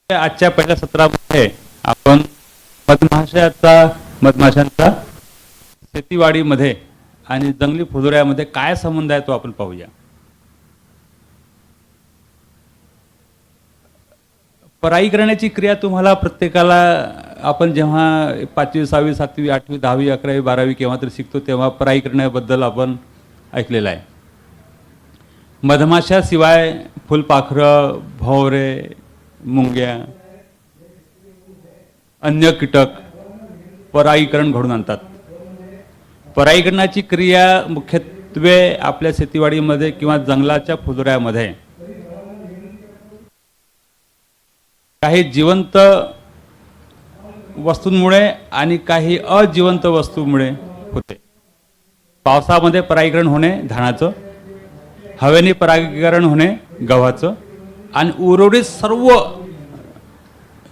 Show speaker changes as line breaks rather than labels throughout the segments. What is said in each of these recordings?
आजच्या पहिल्या सत्रामध्ये आपण मधमाशांचा शेतीवाडीमध्ये आणि जंगली फुलोऱ्यामध्ये काय संबंध आहे तो आपण पाहूया. परागीकरणाची क्रिया तुम्हाला प्रत्येकाला आपण जेव्हा 5वी 6वी 7वी 8वी 10वी 11वी 12वी केव्हा तरी शिकतो तेव्हा परागीकरणाबद्दल आपण ऐकलेलं आहे. मधमाशाशिवाय फुलपाखरं, भोवरे, मुंग्या, अन्य कीटक परागीकरण घडून आणतात. परागीकरणाची क्रिया मुख्यत्वे आपल्या शेतीवाडीमध्ये किंवा जंगलाच्या फुलोऱ्यामध्ये काही जिवंत वस्तूंमुळे आणि काही अजिवंत वस्तूंमुळे होते. पावसामध्ये परागीकरण होणे धानाचं, हवेने परागीकरण होणे गव्हाचं आणि उर्वरित सर्व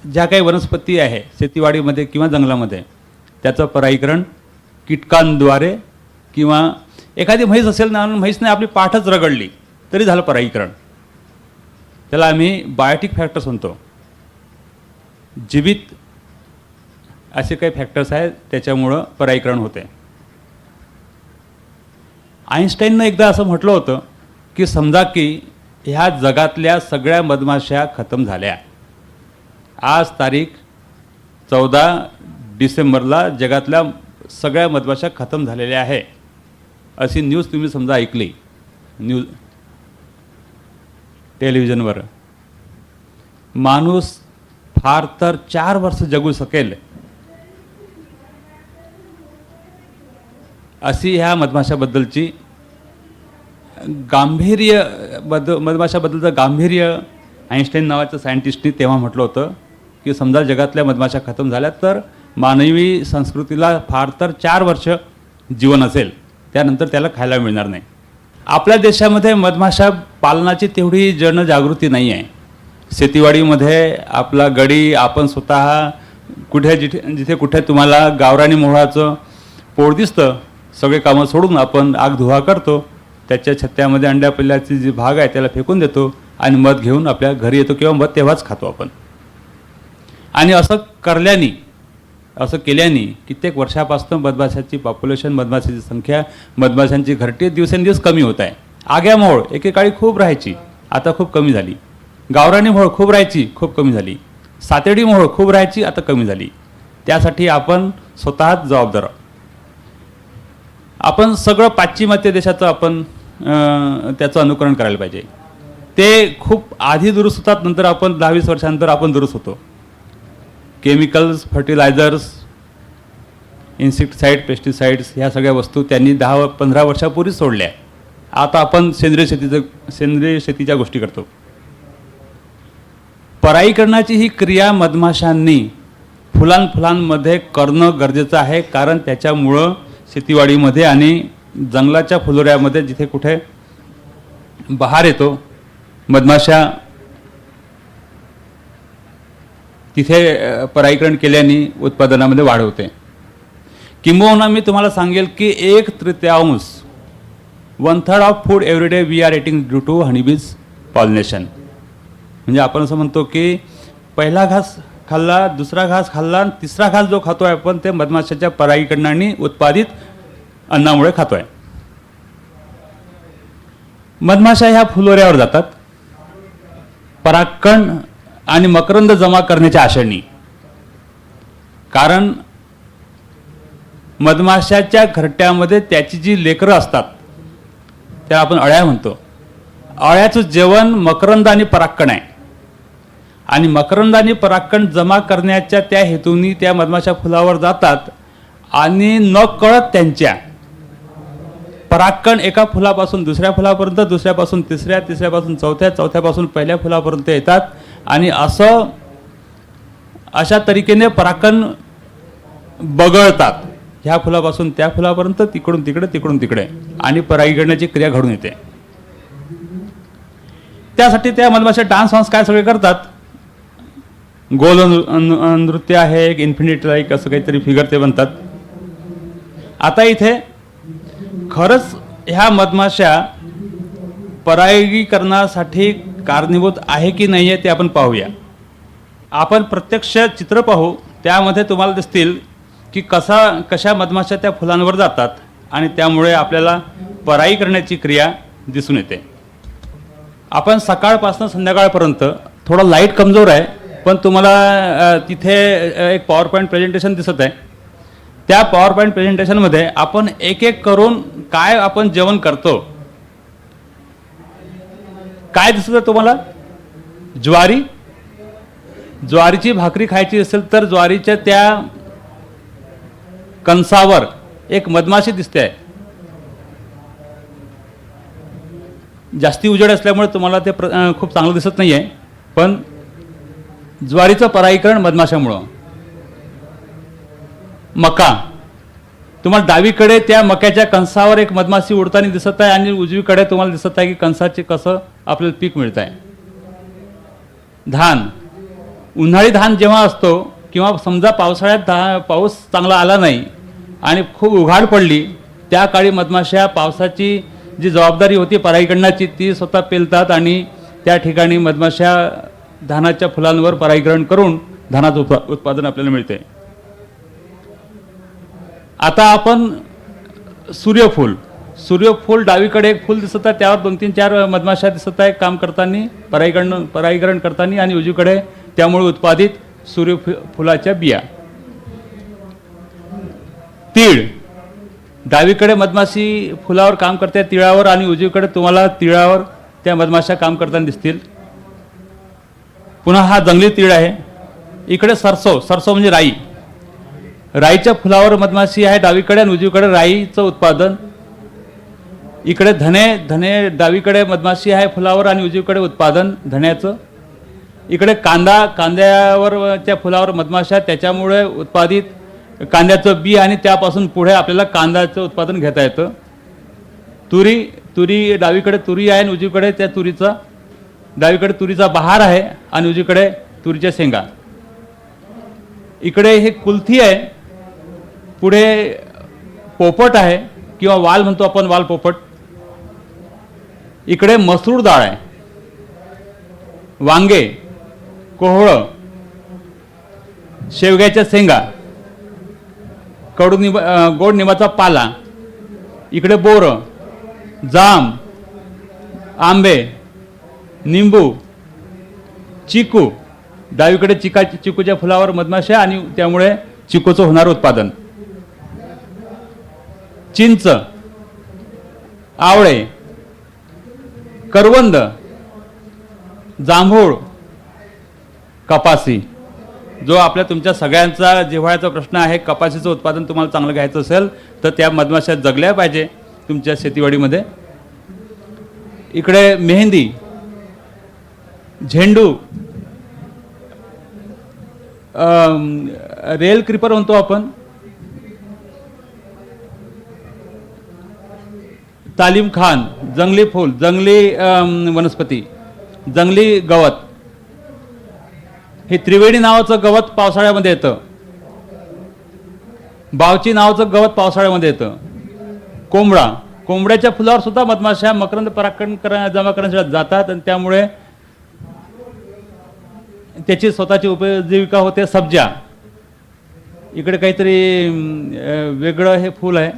ज्या काही वनस्पती आहे शेतीवाडीमध्ये किंवा जंगलामध्ये त्याचं परागीकरण कीटकांद्वारे किंवा एखादी म्हैस असेल ना, म्हैसने आपली पाठच रगडली तरी झालं परागीकरण. त्याला आम्ही बायोटिक फॅक्टर्स म्हणतो. जीवित असे काही फॅक्टर्स आहेत त्याच्यामुळं परागीकरण होते. आईन्स्टाईननं एकदा असं म्हटलं होतं की समजा की ह्या जगातल्या सगळ्या मधमाशा खतम झाल्या. आज तारीख 14 डिसेंबरला जगातल्या सगळ्या मधमाशा खतम झालेल्या आहे अशी न्यूज तुम्ही समजा ऐकली न्यूज टेलिव्हिजनवर. माणूस फार तर 4 वर्ष जगू शकेल अशी ह्या मधमाशाबद्दलची मधमाशाबद्दलचं गांभीर्य आईन्स्टाईन नावाच्या सायंटिस्टनी तेव्हा म्हटलं होतं की समजा जगातल्या मधमाशा खतम झाल्या तर मानवी संस्कृतीला फार तर 4 वर्ष जीवन असेल, त्यानंतर त्याला खायला मिळणार नाही. आपल्या देशामध्ये मधमाशा पालनाची तेवढी जनजागृती नाही आहे. शेतीवाडीमध्ये आपला गडी आपण स्वतः जिथे कुठे तुम्हाला गावरानी मोहळाचं पोळ दिसतं, सगळे कामं सोडून आपण आग धुवा करतो, त्याच्या छत्त्यामध्ये अंड्या पिल्ल्याची जी भाग आहे त्याला फेकून देतो आणि मध घेऊन आपल्या घरी येतो किंवा मध तेव्हाच खातो आपण. आणि असं केल्याने कित्येक वर्षापासून मधमाशांची पॉप्युलेशन, मधमाशांची संख्या, मधमाशांची घरटी दिवसेंदिवस कमी होत आहे. आग्या मोहोळ एकेकाळी खूप राहायची, आता खूप कमी झाली. गावरानी मोहोळ खूप राहायची, खूप कमी झाली. सातेडी मोहोळ खूप राहायची, आता कमी झाली. त्यासाठी आपण स्वतःच जबाबदार आहोत. आपण सगळं पाश्चिमात्य देशाचं आपण त्याचं अनुकरण करायला पाहिजे. ते खूप आधी दुरुस्त होतात, नंतर आपण 10-20 वर्षानंतर आपण दुरुस्त होतो. केमिकल्स, फर्टिलायझर्स, इन्सेक्टिसाईड, पेस्टिसाइड्स ह्या सगळ्या वस्तू त्यांनी 10-15 वर्षापूर्वी सोडल्या. आता आपण सेंद्रिय शेतीच्या गोष्टी करतो. परागीकरणाची ही क्रिया मधमाशांनी फुलांमध्ये करणं गरजेचं आहे, कारण त्याच्यामुळं शेतीवाडीमध्ये आणि जंगलाच्या फुलोऱ्यामध्ये जिथे कुठे बहार येतो, मधमाशा तिथे परागीकरण केल्याने उत्पादनामध्ये वाढ होते. किंबहुना मी तुम्हाला सांगेल की 1/3 1/3 of food every day we are eating due to honeybees pollination. म्हणजे आपण असं म्हणतो की पहिला घास खाल्ला, दुसरा घास खाल्ला आणि तिसरा घास जो खातोय आपण ते मधमाशाच्या परागीकरणाने उत्पादित अन्नामुळे खातोय. मधमाशा ह्या फुलोऱ्यावर जातात परागकण आणि मकरंद जमा करण्याच्या आशेने. कारण मधमाशाच्या घरट्यामध्ये त्याची जी लेकरं असतात त्याला आपण अळ्या म्हणतो. अळ्याचं जेवण मकरंद आणि परागकण आहे आणि मकरंद आणि परागकण जमा करण्याच्या त्या हेतूने त्या मधमाशा फुलावर जातात आणि न कळत त्यांच्या परागकण एका फुलापासून दुसऱ्या फुलापर्यंत, दुसऱ्यापासून तिसऱ्या, तिसऱ्यापासून चौथ्या, चौथ्यापासून पहिल्या फुलापर्यंत येतात आणि अशा तरीकेने परागकण बगळतात. ह्या फुलापासून त्या फुलापर्यंत, तिकडून तिकडे, तिकडून तिकडे आणि परागीकरणाची क्रिया घडून येते. त्यासाठी त्या मधमाशा डान्स काय सगळे करतात. गोल नृत्य आहे, एक इन्फिनिट लाईक असं काहीतरी फिगर ते बनतात. आता इथे खरंच ह्या मधमाशा परागीकरणासाठी कारणीभूत आहे की नाही आहे ते आपण पाहूया. आपण प्रत्यक्ष चित्र पाहू, त्यामध्ये तुम्हाला दिसतील की कशा मधमाशा त्या फुलांवर जातात आणि त्यामुळे आपल्याला पराई करण्याची क्रिया दिसून येते. आपण सकाळपासून संध्याकाळपर्यंत थोडा लाईट कमजोर आहे, पण तुम्हाला तिथे एक पॉवर पॉईंट प्रेझेंटेशन दिसत आहे. त्या पॉवर पॉईंट प्रेझेंटेशनमध्ये आपण एक एक करून काय आपण जेवण करतो, काय दिसतं तुम्हाला? ज्वारीची भाकरी खायची असेल तर ज्वारीच्या त्या कंसावर एक मधमाशी दिसते आहे. जास्ती उजेड असल्यामुळे तुम्हाला ते खूप चांगलं दिसत नाही आहे, पण ज्वारीचं परागीकरण मधमाशामुळं. मका, तुम्हाला डावीकडे त्या मक्याच्या कंसावर एक मधमाशी उडताना दिसत आहे आणि उजवीकडे तुम्हाला दिसत आहे की कंसाचे कसं आपल्याला पीक मिळत आहे. धान, उन्हाळी धान जेव्हा असतो किंवा समजा पावसाळ्यात पाऊस चांगला आला नाही आणि खूप उघाड पडली, त्या काळी मधमाशा पावसाची जी जबाबदारी होती परागीकरणाची ती स्वतः पेलतात आणि त्या ठिकाणी मधमाशा धानाच्या फुलांवर परागीकरण करून धानाचं उत्पादन आपल्याला मिळते. आता आपण सूर्यफूल डावीकडे एक फूल दिसत आहे, त्यावर 2-3-4 मधमाशा दिसत आहे काम करताना, परागीकरण करताना, आणि उजवीकडे त्यामुळे उत्पादित सूर्यफुलाच्या बिया. तीळ, डावीकडे मधमाशी फुलावर काम करते तिळावर आणि उजवीकडे तुम्हाला तिळावर त्या मधमाशा काम करताना दिसतील. पुन्हा हा जंगली तीळ आहे. इकडे सरसो म्हणजे राईच्या फुलावर मधमाशी आहे डावीकडे आणि उजवीकडे राईचं उत्पादन. इकडे धने डावीकडे मधमाशी आहे फुलावर आणि उजवीकडे उत्पादन धण्याचं. इकडे कांद्यावर त्या फुलावर मधमाशा, त्याच्यामुळे उत्पादित कांद्याचं बी आणि त्यापासून पुढे आपल्याला कांद्याचं उत्पादन घेता येतं. तुरी डावीकडे तुरी आहे आणि उजवीकडे त्या डावीकडे तुरीचा बहार आहे आणि उजवीकडे तुरीच्या शेंगा. इकडे हे कुलथी आहे, पुढे पोपट आहे किंवा वाल म्हणतो आपण, वाल पोपट. इकडे मसूर डाळ आहे, वांगे, कोहळं, शेवग्याच्या शेंगा, गोड निंबाचा पाला. इकडे बोर, जाम, आंबे, निंबू, चिकू. डावीकडे चिकूच्या फुलावर मधमाशा आणि त्यामुळे चिकूचं होणारं उत्पादन. चिंच, आवळे, करवंद, जांभूळ, कपासी. जो तुमच्या सगळ्यांचा जिव्हाळ्याचा प्रश्न आहे, कपाशीचं उत्पादन तुम्हाला चांगलं घ्यायचं असेल तर त्या मधमाशा जगल्या पाहिजे तुमच्या शेतीवाडीमध्ये. इकडे मेहंदी, झेंडू, रेल क्रिपर म्हणतो आपण, तालीम खान, जंगली फूल, जंगली वनस्पती, जंगली गवत. हे त्रिवेणी नावाचं गवत पावसाळ्यामध्ये येतं. बावची नावाचं गवत पावसाळ्यामध्ये येतं. कोंबड्याच्या फुलावर सुद्धा मधमाशा मकरंद परागकण जमा करण्यासाठी जातात आणि त्यामुळे त्याची स्वतःची उपजीविका होते. सब्जा, इकडे काहीतरी वेगळं हे फूल आहे.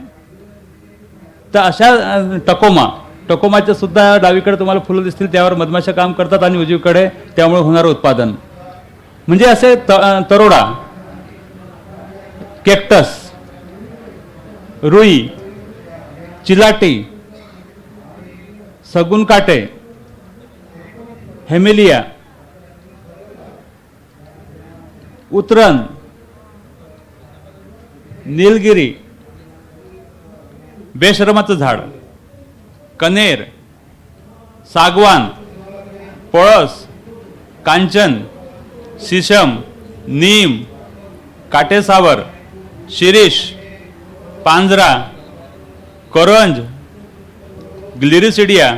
तर अशा टकोमाचे सुद्धा डावीकडे तुम्हाला फुलं दिसतील, त्यावर मधमाशा काम करतात आणि उजवीकडे त्यामुळे होणारं उत्पादन. म्हणजे असे तरोडा, कॅक्टस, रुई, चिलाटी, सगुन काटे, हेमेलिया, उतरण, नीलगिरी, बेशरमाचं झाड, कनेर, सागवान, पळस, कांचन, शीशम, नीम, काटेसावर, शिरीष, पांजरा, करंज, ग्लिरिसिडिया,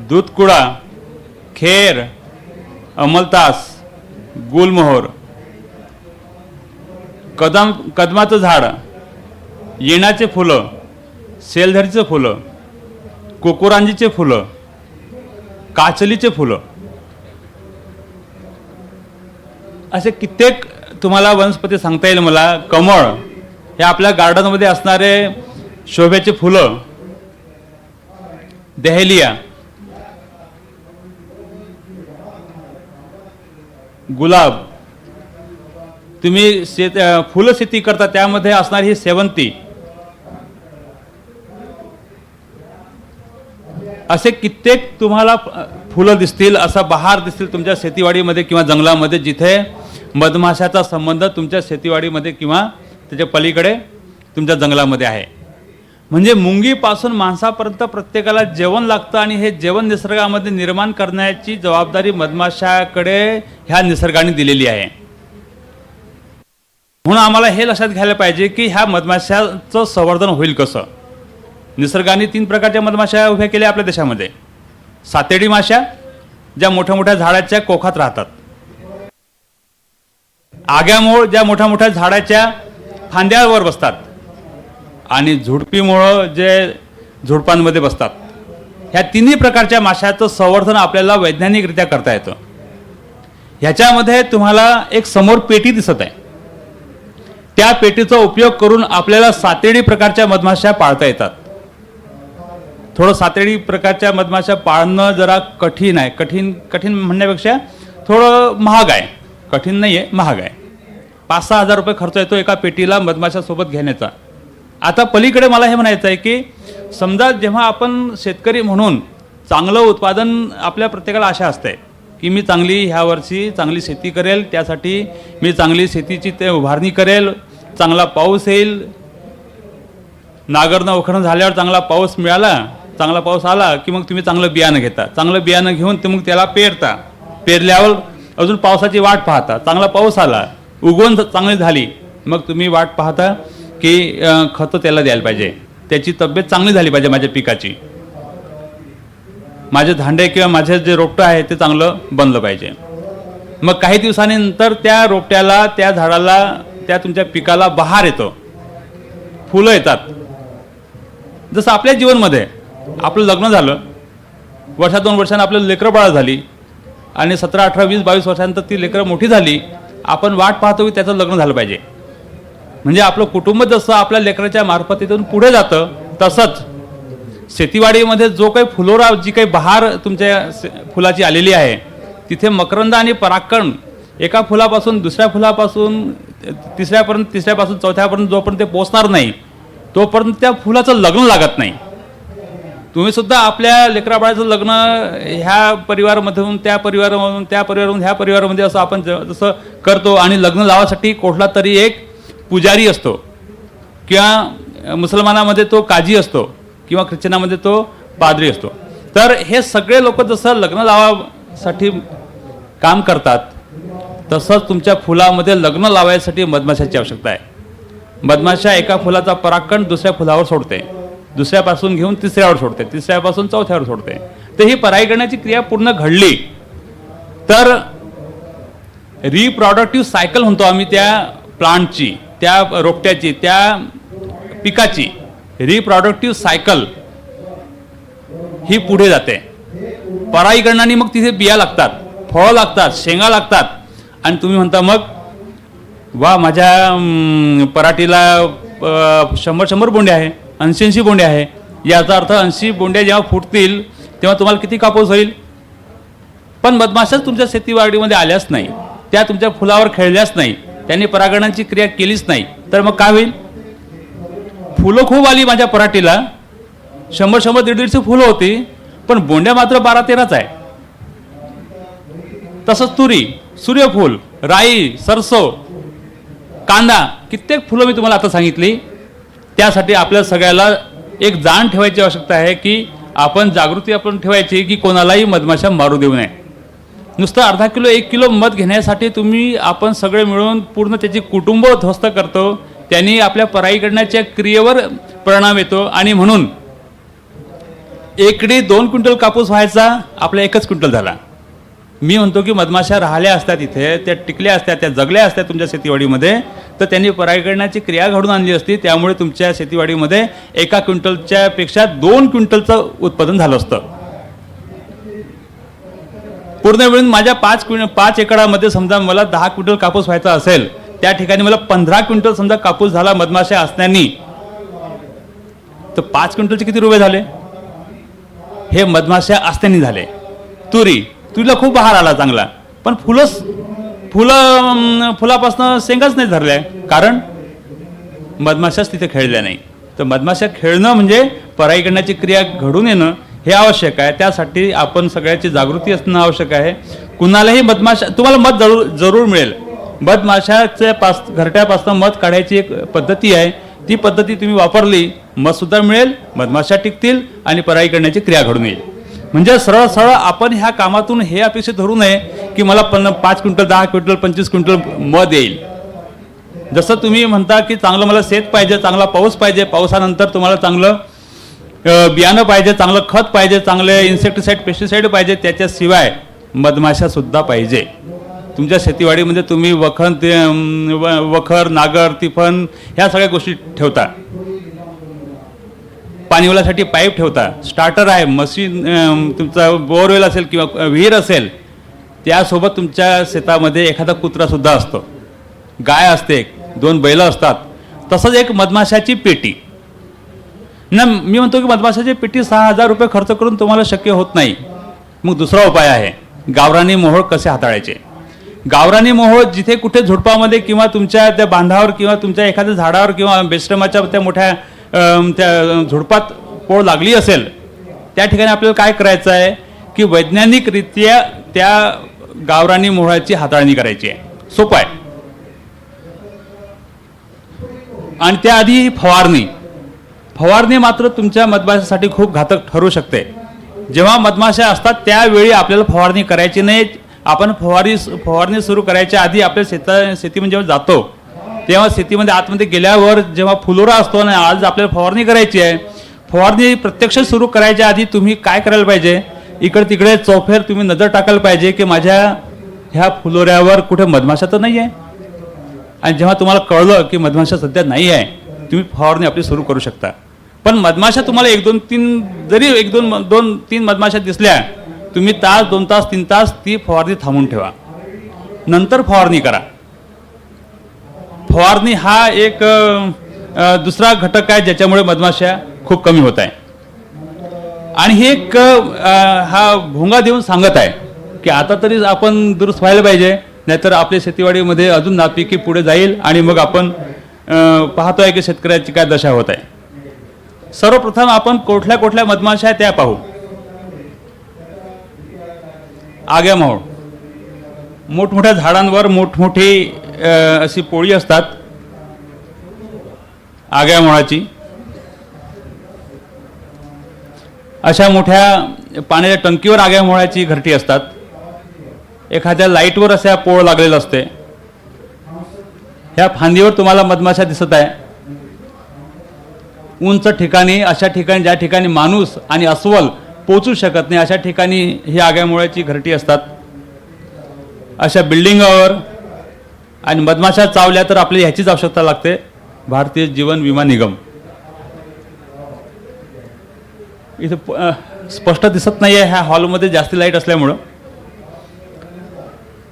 दूधकुडा, खेर, अमलतास, गुलमोहर. कदमाचं झाड, येणाचे फुलं, सेलधरीचं फुलं, कोकोरांजीचे फुलं, काचलीचे फुलं. असे कित्येक तुम्हाला वनस्पती सांगता येईल मला. कमळ हे आपल्या गार्डनमध्ये असणारे शोभेची फुलं, दहलिया, गुलाब, तुम्ही फुलं शेती करता त्यामध्ये असणारी ही सेवंती, असे कित्येक तुम्हाला फुलं दिसतील, असा बहार दिसतील तुमच्या शेतीवाडीमध्ये किंवा जंगलामध्ये, जिथे मधमाशाचा संबंध तुमच्या शेतीवाडीमध्ये किंवा त्याच्या पलीकडे तुमच्या जंगलामध्ये आहे. म्हणजे मुंगीपासून माणसापर्यंत प्रत्येकाला जेवण लागतं आणि हे जेवण निसर्गामध्ये निर्माण करण्याची जबाबदारी मधमाशाकडे ह्या निसर्गाने दिलेली आहे. म्हणून आम्हाला हे लक्षात घ्यायला पाहिजे की ह्या मधमाशाचं संवर्धन होईल कसं. निसर्गाने 3 प्रकारच्या मधमाशा उभ्या केल्या आपल्या देशामध्ये. सातेडी माशा ज्या मोठ्या मोठ्या झाडाच्या कोखात राहतात, आग्यामोळ ज्या मोठ्या मोठ्या झाडाच्या फांद्यावर बसतात, आणि झुडपीमुळं जे झुडपांमध्ये बसतात. ह्या 3ही प्रकारच्या माशाचं संवर्धन आपल्याला वैज्ञानिकरित्या करता येतं. ह्याच्यामध्ये तुम्हाला एक समोर पेटी दिसत आहे. त्या पेटीचा उपयोग करून आपल्याला सातेडी प्रकारच्या मधमाशा पाळता येतात. थोडं सातेडी प्रकारच्या मधमाशा पाळणं जरा कठीण आहे. कठीण म्हणण्यापेक्षा थोडं महाग आहे. कठीण नाही आहे, महाग आहे. 5-6 हजार रुपये खर्च येतो एका पेटीला मधमाशासोबत घेण्याचा. आता पलीकडे मला हे म्हणायचं आहे की समजा जेव्हा आपण शेतकरी म्हणून चांगलं उत्पादन, आपल्या प्रत्येकाला आशा असते की मी ह्या वर्षी चांगली शेती करेल, त्यासाठी मी चांगली शेतीची ते उभारणी करेल, चांगला पाऊस येईल, नांगरणं उखणं झाल्यावर चांगला पाऊस मिळाला, चांगला पाऊस आला की मग तुम्ही चांगलं बियाणं घेता. चांगलं बियाणं घेऊन मग त्याला पेरता. पेरल्यावर अजून पावसाची वाट पाहता. चांगला पाऊस आला, उगवण चांगली झाली, मग तुम्ही वाट पाहता की खतं त्याला द्यायला पाहिजे, त्याची तब्येत चांगली झाली पाहिजे माझ्या पिकाची, माझे धांडे किंवा माझे जे रोपटं आहे ते चांगलं बनलं पाहिजे. मग काही दिवसांनंतर त्या रोपट्याला, त्या झाडाला, त्या तुमच्या पिकाला बहार येतो, फुलं येतात. जसं आपल्या जीवनमध्ये आपलं लग्न झालं, वर्षा 2 वर्षांनी आपलं लेकरं बाळा झाली, आणि 17, 18, 20, 22 वर्षांनंतर ती लेकरं मोठी झाली, आपण वाट पाहतो की त्याचं लग्न झालं पाहिजे. म्हणजे आपलं कुटुंब जसं आपल्या लेकराच्या मार्फतीतून पुढे जातं, तसंच शेतीवाडीमध्ये जो काही फुलोरा, जी काही बहार तुमच्या फुलाची आलेली आहे, तिथे मकरंद आणि परागकण एका फुलापासून दुसऱ्या फुलापासून तिसऱ्यापासून चौथ्यापर्यंत जोपर्यंत ते पोचणार नाही, तोपर्यंत त्या फुलाचं लग्न लागत नाही. तुम्ही सुद्धा आपल्या लेकराबाळाचं लग्न ह्या परिवारामधून त्या परिवारामधून, त्या परिवारामधून ह्या परिवारामध्ये असं आपण जसं करतो, आणि लग्न लावासाठी कुठला तरी एक पुजारी असतो, किंवा मुसलमानामध्ये तो काजी असतो, किंवा ख्रिश्चनामध्ये तो पादरी असतो. तर हे सगळे लोक जसं लग्न लावासाठी काम करतात, तसंच तुमच्या फुलामध्ये लग्न लावायसाठी मधमाशाची आवश्यकता आहे. मधमाशा एका फुलाचा परागकण दुसऱ्या फुलावर सोडते, दुसऱ्यापासून घेऊन तिसऱ्यावर सोडते, तिसऱ्यापासून चौथ्यावर सोडते. तर ही परागीकरणाची क्रिया पूर्ण घडली तर रिप्रोडक्टिव्ह सायकल म्हणतो आम्ही त्या प्लांटची, त्या रोपट्याची, त्या पिकाची रिप्रोडक्टिव्ह सायकल ही पुढे जाते. परागीकरणाने मग तिथे बिया लागतात, फळं लागतात, शेंगा लागतात, आणि तुम्ही म्हणता मग वा, माझ्या पराठीला 100 बोंडे आहे, 80 बोंडे आहे. याचा अर्थ 80 बोंड्या जेव्हा फुटतील तेव्हा तुम्हाला किती कापूस होईल. पण मधमाशाच तुमच्या शेतीवाडीमध्ये आल्याच नाही, त्या तुमच्या फुलावर खेळल्याच नाही, त्यांनी परागीकरणाची क्रिया केलीच नाही, तर मग काय होईल. फुलं खूप आली माझ्या पराठीला, 100, 150 फुलं होती, पण बोंड्या मात्र 12-13च आहे. तसंच तुरी, सूर्यफूल, राई, सरसो, कांदा, कित्येक फुलं मी तुम्हाला आता सांगितली. त्यासाठी आपल्या सगळ्याला एक जाण ठेवायची आवश्यकता आहे की आपण जागृती ठेवायची की कोणालाही मधमाशा मारू देऊ नये. नुसतं अर्धा किलो 1 किलो मध घेण्यासाठी आपण सगळे मिळून पूर्ण त्याची कुटुंब ध्वस्त करतो. त्यांनी आपल्या परागीकरणाच्या क्रियेवर परिणाम येतो, आणि म्हणून एकडी 2 क्विंटल कापूस व्हायचा आपला 1च क्विंटल झाला. मी म्हणतो की मधमाशा राहिल्या असतात इथे, त्या टिकल्या असतात, त्या जगल्या असतात तुमच्या शेतीवाडीमध्ये, तर त्यांनी परागीकरणाची क्रिया घडून आणली असती. त्यामुळे तुमच्या शेतीवाडीमध्ये 1 क्विंटलच्या पेक्षा 2 क्विंटलचं उत्पादन झालं असतं. पूर्ण मिळून माझ्या 5 एकरामध्ये समजा मला 10 क्विंटल कापूस व्हायचा असेल, त्या ठिकाणी मला 15 क्विंटल समजा कापूस झाला मधमाशा असण्यानी, तर 5 क्विंटलचे किती रुपये झाले? हे मधमाशा असण्यानी झाले. तुरीला खूप बहार आला चांगला, पण फुलापासून शेंगाच नाही धरल्या, कारण मधमाशाच तिथे खेळल्या नाही. तर मधमाशा खेळणं म्हणजे परागीकरणाची क्रिया घडून येणं हे आवश्यक आहे. त्यासाठी आपण सगळ्याची जागृती असणं आवश्यक आहे. कुणालाही मधमाशा, तुम्हाला मध जरूर मिळेल. मधमाशाच्या घरट्यापासून मध काढायची एक पद्धती आहे, ती पद्धती तुम्ही वापरली, मध सुद्धा मिळेल, मधमाशा टिकतील आणि परागीकरणाची क्रिया घडून येईल. म्हणजे सरळ सरळ आपण ह्या कामातून हे अपेक्षित धरू नये की मला 5 क्विंटल 10 क्विंटल 25 क्विंटल मध येईल. जसं तुम्ही म्हणता की चांगलं मला शेत पाहिजे, चांगला पाऊस पाहिजे, पावसानंतर तुम्हाला चांगलं बियाणं पाहिजे, चांगलं खत पाहिजे, चांगले इन्सेक्टिसाईड पेस्टिसाईड पाहिजे, त्याच्याशिवाय मधमाशा सुद्धा पाहिजे. तुमच्या शेतीवाडीमध्ये तुम्ही वखर, नागर, तिफन ह्या सगळ्या गोष्टी ठेवता, पाणीवाल्यासाठी पाईप ठेवता, स्टार्टर आहे, मशीन, तुमचा बोरवेल असेल किंवा विहीर असेल, त्यासोबत तुमच्या शेतामध्ये एखादा कुत्रा सुद्धा असतो, गाय असते, 2 बैल असतात. तसंच एक मधमाशाची पेटी ना. मी म्हणतो की मधमाशाची पेटी 6,000 रुपये खर्च करून तुम्हाला शक्य होत नाही. मग दुसरा उपाय आहे, गावरानी मोहोळ कसे हाताळायचे. गावरानी मोहोळ जिथे कुठे झुडपामध्ये किंवा तुमच्या त्या बांधावर किंवा तुमच्या एखाद्या झाडावर किंवा बेश्रमाच्या त्या मोठ्या त्या झुडपात पोळ लागली असेल, त्या ठिकाणी आपल्याला काय करायचं आहे की वैज्ञानिकरित्या त्या गावरानी मोहळाची हाताळणी करायची आहे. सोपं आहे. आणि त्याआधी फवारणी मात्र तुमच्या मधमाशासाठी खूप घातक ठरू शकते. जेव्हा मधमाशा असतात त्यावेळी आपल्याला फवारणी करायची नाही. आपण फवारणी सुरू करायच्या आधी आपल्या शेतीमध्ये जेव्हा जातो तेव्हा शेतीमध्ये आतमध्ये गेल्यावर जेव्हा फुलोरा असतो ना, आज आपल्याला फवारणी करायची आहे, फवारणी प्रत्यक्ष सुरू करायच्या आधी तुम्ही काय करायला पाहिजे, इकडे तिकडे चौफेर तुम्ही नजर टाकायला पाहिजे की माझ्या ह्या फुलोऱ्यावर कुठे मधमाशा तर नाही आहे. आणि जेव्हा तुम्हाला कळलं की मधमाशा सध्या नाही आहे, तुम्ही फवारणी आपली सुरू करू शकता. पण मधमाशा तुम्हाला 1-2-3 मधमाशा दिसल्या, तुम्ही तास 2 तास 3 तास ती फवारणी थांबवून ठेवा, नंतर फवारणी करा. फवारणी हा एक दुसरा घटक आहे ज्याच्यामुळे मधमाशा खूप कमी होत आहे. आणि हे एक हा भोंगा देऊन सांगत आहे की आता तरी आपण दुरुस्त व्हायला पाहिजे, नाहीतर आपल्या शेतीवाडीमध्ये अजून नापिकी पुढे जाईल आणि मग आपण पाहतोय की शेतकऱ्याची काय दशा होत आहे. सर्वप्रथम आपण कुठल्या मधमाशा त्या पाहू. आग्या मोहोळ, मोठमोठ्या झाडांवर मोठमोठी अशी पोळी असतात आग्या मोळाची. अशा मोठ्या पाण्याच्या टंकीवर आग्या मोळाची घरटी असतात. एखाद्या लाईटवर अशा पोळ लागलेलं असते. ह्या फांदीवर तुम्हाला मधमाशा दिसत आहे. उंच ठिकाणी, अशा ठिकाणी ज्या ठिकाणी माणूस आणि अस्वल पोचू शकत नाही, अशा ठिकाणी ही आग्यामोळ्याची घरटी असतात. अशा बिल्डिंगावर. आणि मधमाशा चावल्या तर आपल्याला ह्याचीच आवश्यकता लागते, भारतीय जीवन विमा निगम. इथं स्पष्ट दिसत नाही आहे ह्या हॉलमध्ये जास्ती लाईट असल्यामुळं.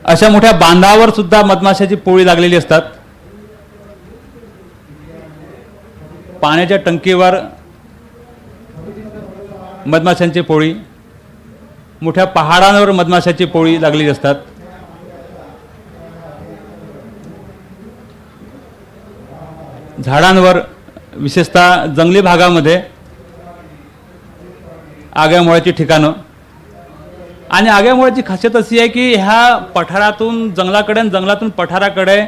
अशा मोठ्या बांधावर सुद्धा मधमाशाची पोळी लागलेली असतात. पाण्याच्या टंकीवर मधमाशांची पोळी, मोठ्या पहाडांवर मधमाशाची पोळी लागलेली असतात. झाडांवर, विशेषतः जंगली भागामध्ये आग्यामोळ्याची ठिकाणं. आणि आग्यामोळ्याची खासियत अशी आहे की ह्या पठारातून जंगलाकडे आणि जंगलातून पठाराकडे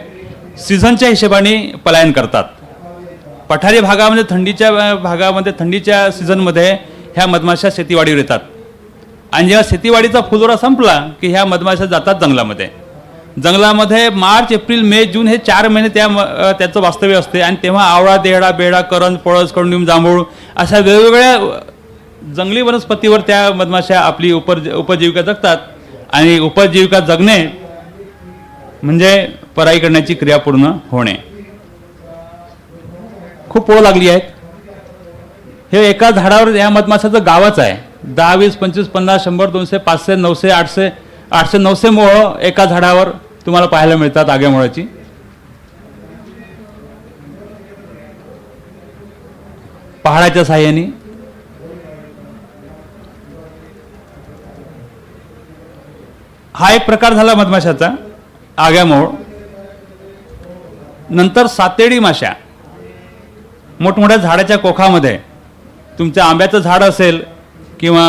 सीझनच्या हिशोबाने पलायन करतात. पठारी भागामध्ये थंडीच्या सीझनमध्ये ह्या मधमाशा शेतीवाडीवर येतात. आणि जेव्हा शेतीवाडीचा फुलोरा संपला की ह्या मधमाशा जातात जंगलामध्ये. जंगलामध्ये मार्च, एप्रिल, मे, जून हे 4 महिने त्याचं वास्तव्य असते. आणि तेव्हा आवळा, देहडा, बेडा, करंज, पळस, कडुलिंब, जांभूळ अशा वेगवेगळ्या जंगली वनस्पतीवर त्या मधमाशा आपली उपजीविका जगतात. आणि उपजीविका जगणे म्हणजे परागीकरणाची क्रिया पूर्ण होणे. खूप पोळ लागली आहेत. हे एका झाडावर या मधमाशाचं गावच आहे. 10, 20, 25, 50, 100, 200, 500, 900, 800 800-900 मोहं एका झाडावर तुम्हाला पाहायला मिळतात आग्या मोळाची. पहाडाच्या साह्याने हा एक प्रकार झाला मधमाशाचा आग्यामोळ. नंतर सातेडी माशा मोठमोठ्या झाडाच्या कोखामध्ये, तुमच्या आंब्याचं झाड असेल किंवा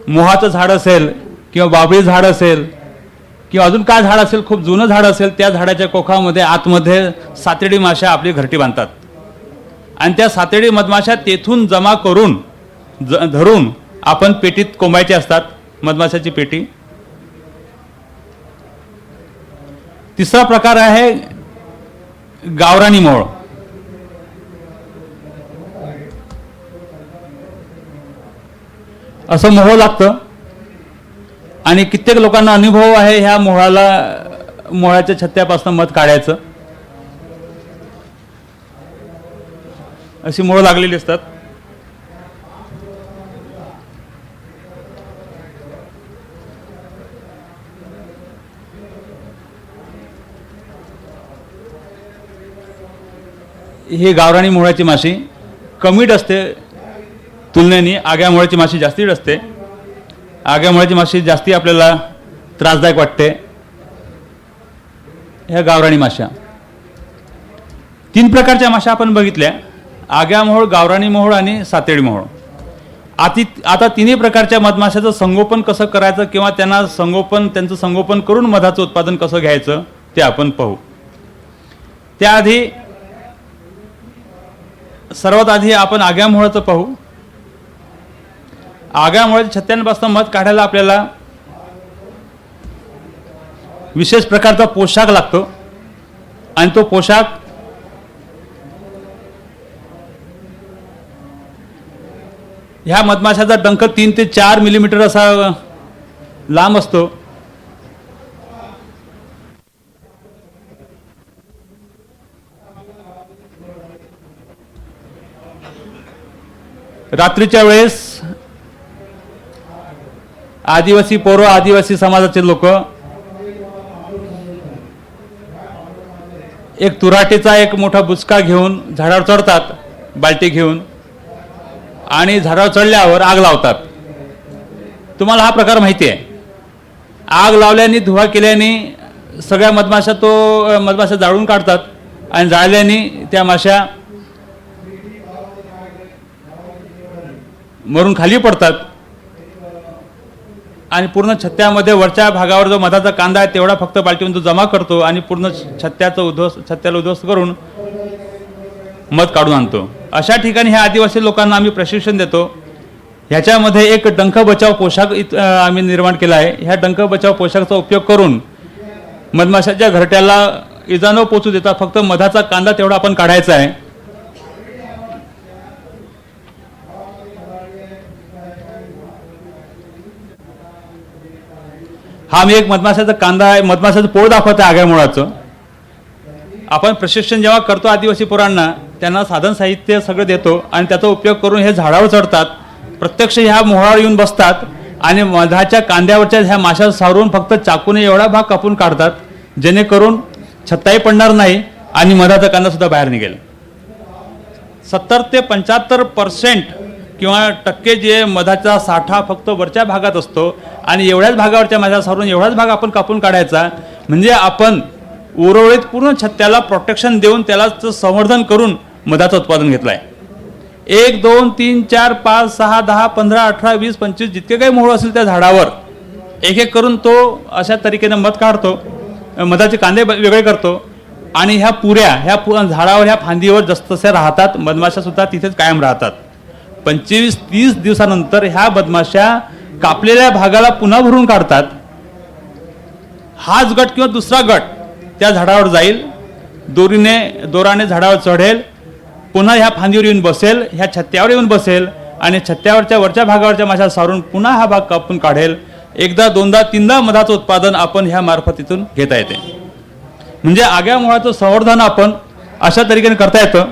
मोहाचं झाड असेल किंवा बाभळी झाड असेल किंवा अजून काय झाड असेल, खूप जुनं झाड असेल, त्या झाडाच्या कोखामध्ये आतमध्ये सातेडी माशा आपली घरटी बांधतात आणि त्या सातेडी मधमाशा तेथून जमा करून धरून आपण पेटीत कोंबायचे असतात, मधमाशाची पेटी. तिसरा प्रकार आहे गावरानी मोळ. असं मोह लागतं आणि कित्येक लोकांना अनुभव आहे ह्या मोळाच्या छत्त्यापासून मध काढायचं. अशी मोळ लागलेली असतात. ही गावरानी मोळाची माशी कमीट असते तुलनेने. आग्या मोळाची माशी जास्तीच असते. आग्या मोळाची माशी जास्ती आपल्याला त्रासदायक वाटते. ह्या गावरानी माशा, 3 प्रकारच्या माशा आपण बघितल्या, आग्या मोहोळ, गावरानी मोहोळ आणि सातेडी मोहोळ. आता तिन्ही प्रकारच्या मधमाशाचं संगोपन कसं करायचं किंवा त्यांचं संगोपन करून मधाचं उत्पादन कसं घ्यायचं ते आपण पाहू. त्याआधी सर्वात आधी आपण आग्या मोहोळाचं पाहू. आग्या मोहोळाच्या छत्त्यांपासून मध काढायला आपल्याला विशेष प्रकारचा पोशाख लागतो आणि तो पोशाख ह्या मधमाशाचा डंख 3 ते 4 मिलीमीटर असा लांब असतो. रात्रीच्या वेळेस आदिवासी पोरं, आदिवासी समाजाचे लोक एक तुराटीचा एक मोठा बुचका घेऊन झाडावर चढतात, बाल्टी घेऊन, आणि झाडावर चढल्यावर आग लावतात. तुम्हाला हा प्रकार माहिती आहे. आग लावल्याने, धुवा केल्याने सगळ्या मधमाशा जाळून काढतात आणि जाळल्याने त्या माशा मरून खाली पडतात आणि पूर्ण छत्त्यामध्ये वरच्या भागावर जो मधाचा कांदा आहे तेवढा फक्त बाल्टीमध्ये जमा करतो आणि पूर्ण छत्त्याला उद्ध्वस्त करून मध काढून आणतो. अशा ठिकाणी ह्या आदिवासी लोकांना आम्ही प्रशिक्षण देतो. ह्याच्यामध्ये एक डंख बचाव पोशाख आम्ही निर्माण केला आहे. ह्या डंख बचाव पोशाखाचा उपयोग करून मधमाशाच्या घरट्याला इजा न पोचू देता फक्त मधाचा कांदा तेवढा आपण काढायचा आहे. हा मी एक मधमाशाचा कांदा आहे, मधमाशाचं पोळ दाखवत आहे आग्या मोळाचं. आपण प्रशिक्षण जेव्हा करतो आदिवासी पोरांना, त्यांना साधन साहित्य सगळं देतो आणि त्याचा उपयोग करून हे झाडावर चढतात, प्रत्यक्ष ह्या मोहळावर येऊन बसतात आणि मधाच्या कांद्यावरच्या ह्या माशा सारून फक्त चाकूने एवढा भाग कापून काढतात जेणेकरून छत्ताही पडणार नाही आणि मधाचा कांदा सुद्धा बाहेर निघेल. 70 ते 75% किंवा टक्के जे मधाचा साठा फक्त वरच्या भागात असतो आणि एवढ्याच भागावरच्या माशा सारून एवढाच भाग आपण कापून काढायचा. म्हणजे आपण उर्वरित पूर्ण छत्त्याला प्रोटेक्शन देऊन त्याला संवर्धन करून मधाचं उत्पादन घेतलं आहे. 1, 2, 3, 4, 5, 6, 10, 15, 18, 20, 25 जितके काही मोहोळ असेल त्या झाडावर एक एक करून तो अशा तरीकेने मध काढतो, मधाचे कांदे वेगळे करतो आणि ह्या झाडावर ह्या फांदीवर जसतसे राहतात. मधमाशा सुद्धा तिथेच कायम राहतात. 25-30 दिवसानंतर ह्या मधमाशा कापलेल्या भागाला पुन्हा भरून काढतात. हाच गट किंवा दुसरा गट त्या झाडावर जाईल, दोराने झाडावर चढेल, पुन्हा ह्या फांदीवर येऊन बसेल, ह्या छत्त्यावर येऊन बसेल आणि छत्त्यावरच्या वरच्या भागावरच्या माशा सारून पुन्हा हा भाग कापून काढेल. एकदा, दोनदा, तीनदा मधाचं उत्पादन आपण ह्या मार्फतीतून घेता येते. म्हणजे आग्या मोळाचं संवर्धन आपण अशा तरीकेने करता येतं.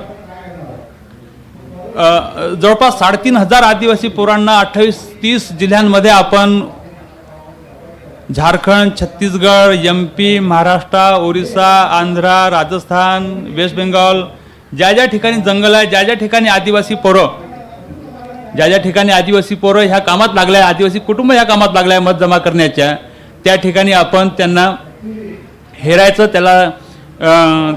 जवळपास 3,500 आदिवासी पोरांना 28-30 जिल्ह्यांमध्ये आपण झारखंड, छत्तीसगड, MP, महाराष्ट्र, ओरिसा, आंध्रा, राजस्थान, वेस्ट बेंगॉल, ज्या ज्या ठिकाणी जंगल आहे, ज्या ज्या ठिकाणी आदिवासी पोरं ह्या कामात लागल्या, आदिवासी कुटुंब ह्या कामात लागल्या मत जमा करण्याच्या, त्या ठिकाणी आपण त्यांना हेरायचं,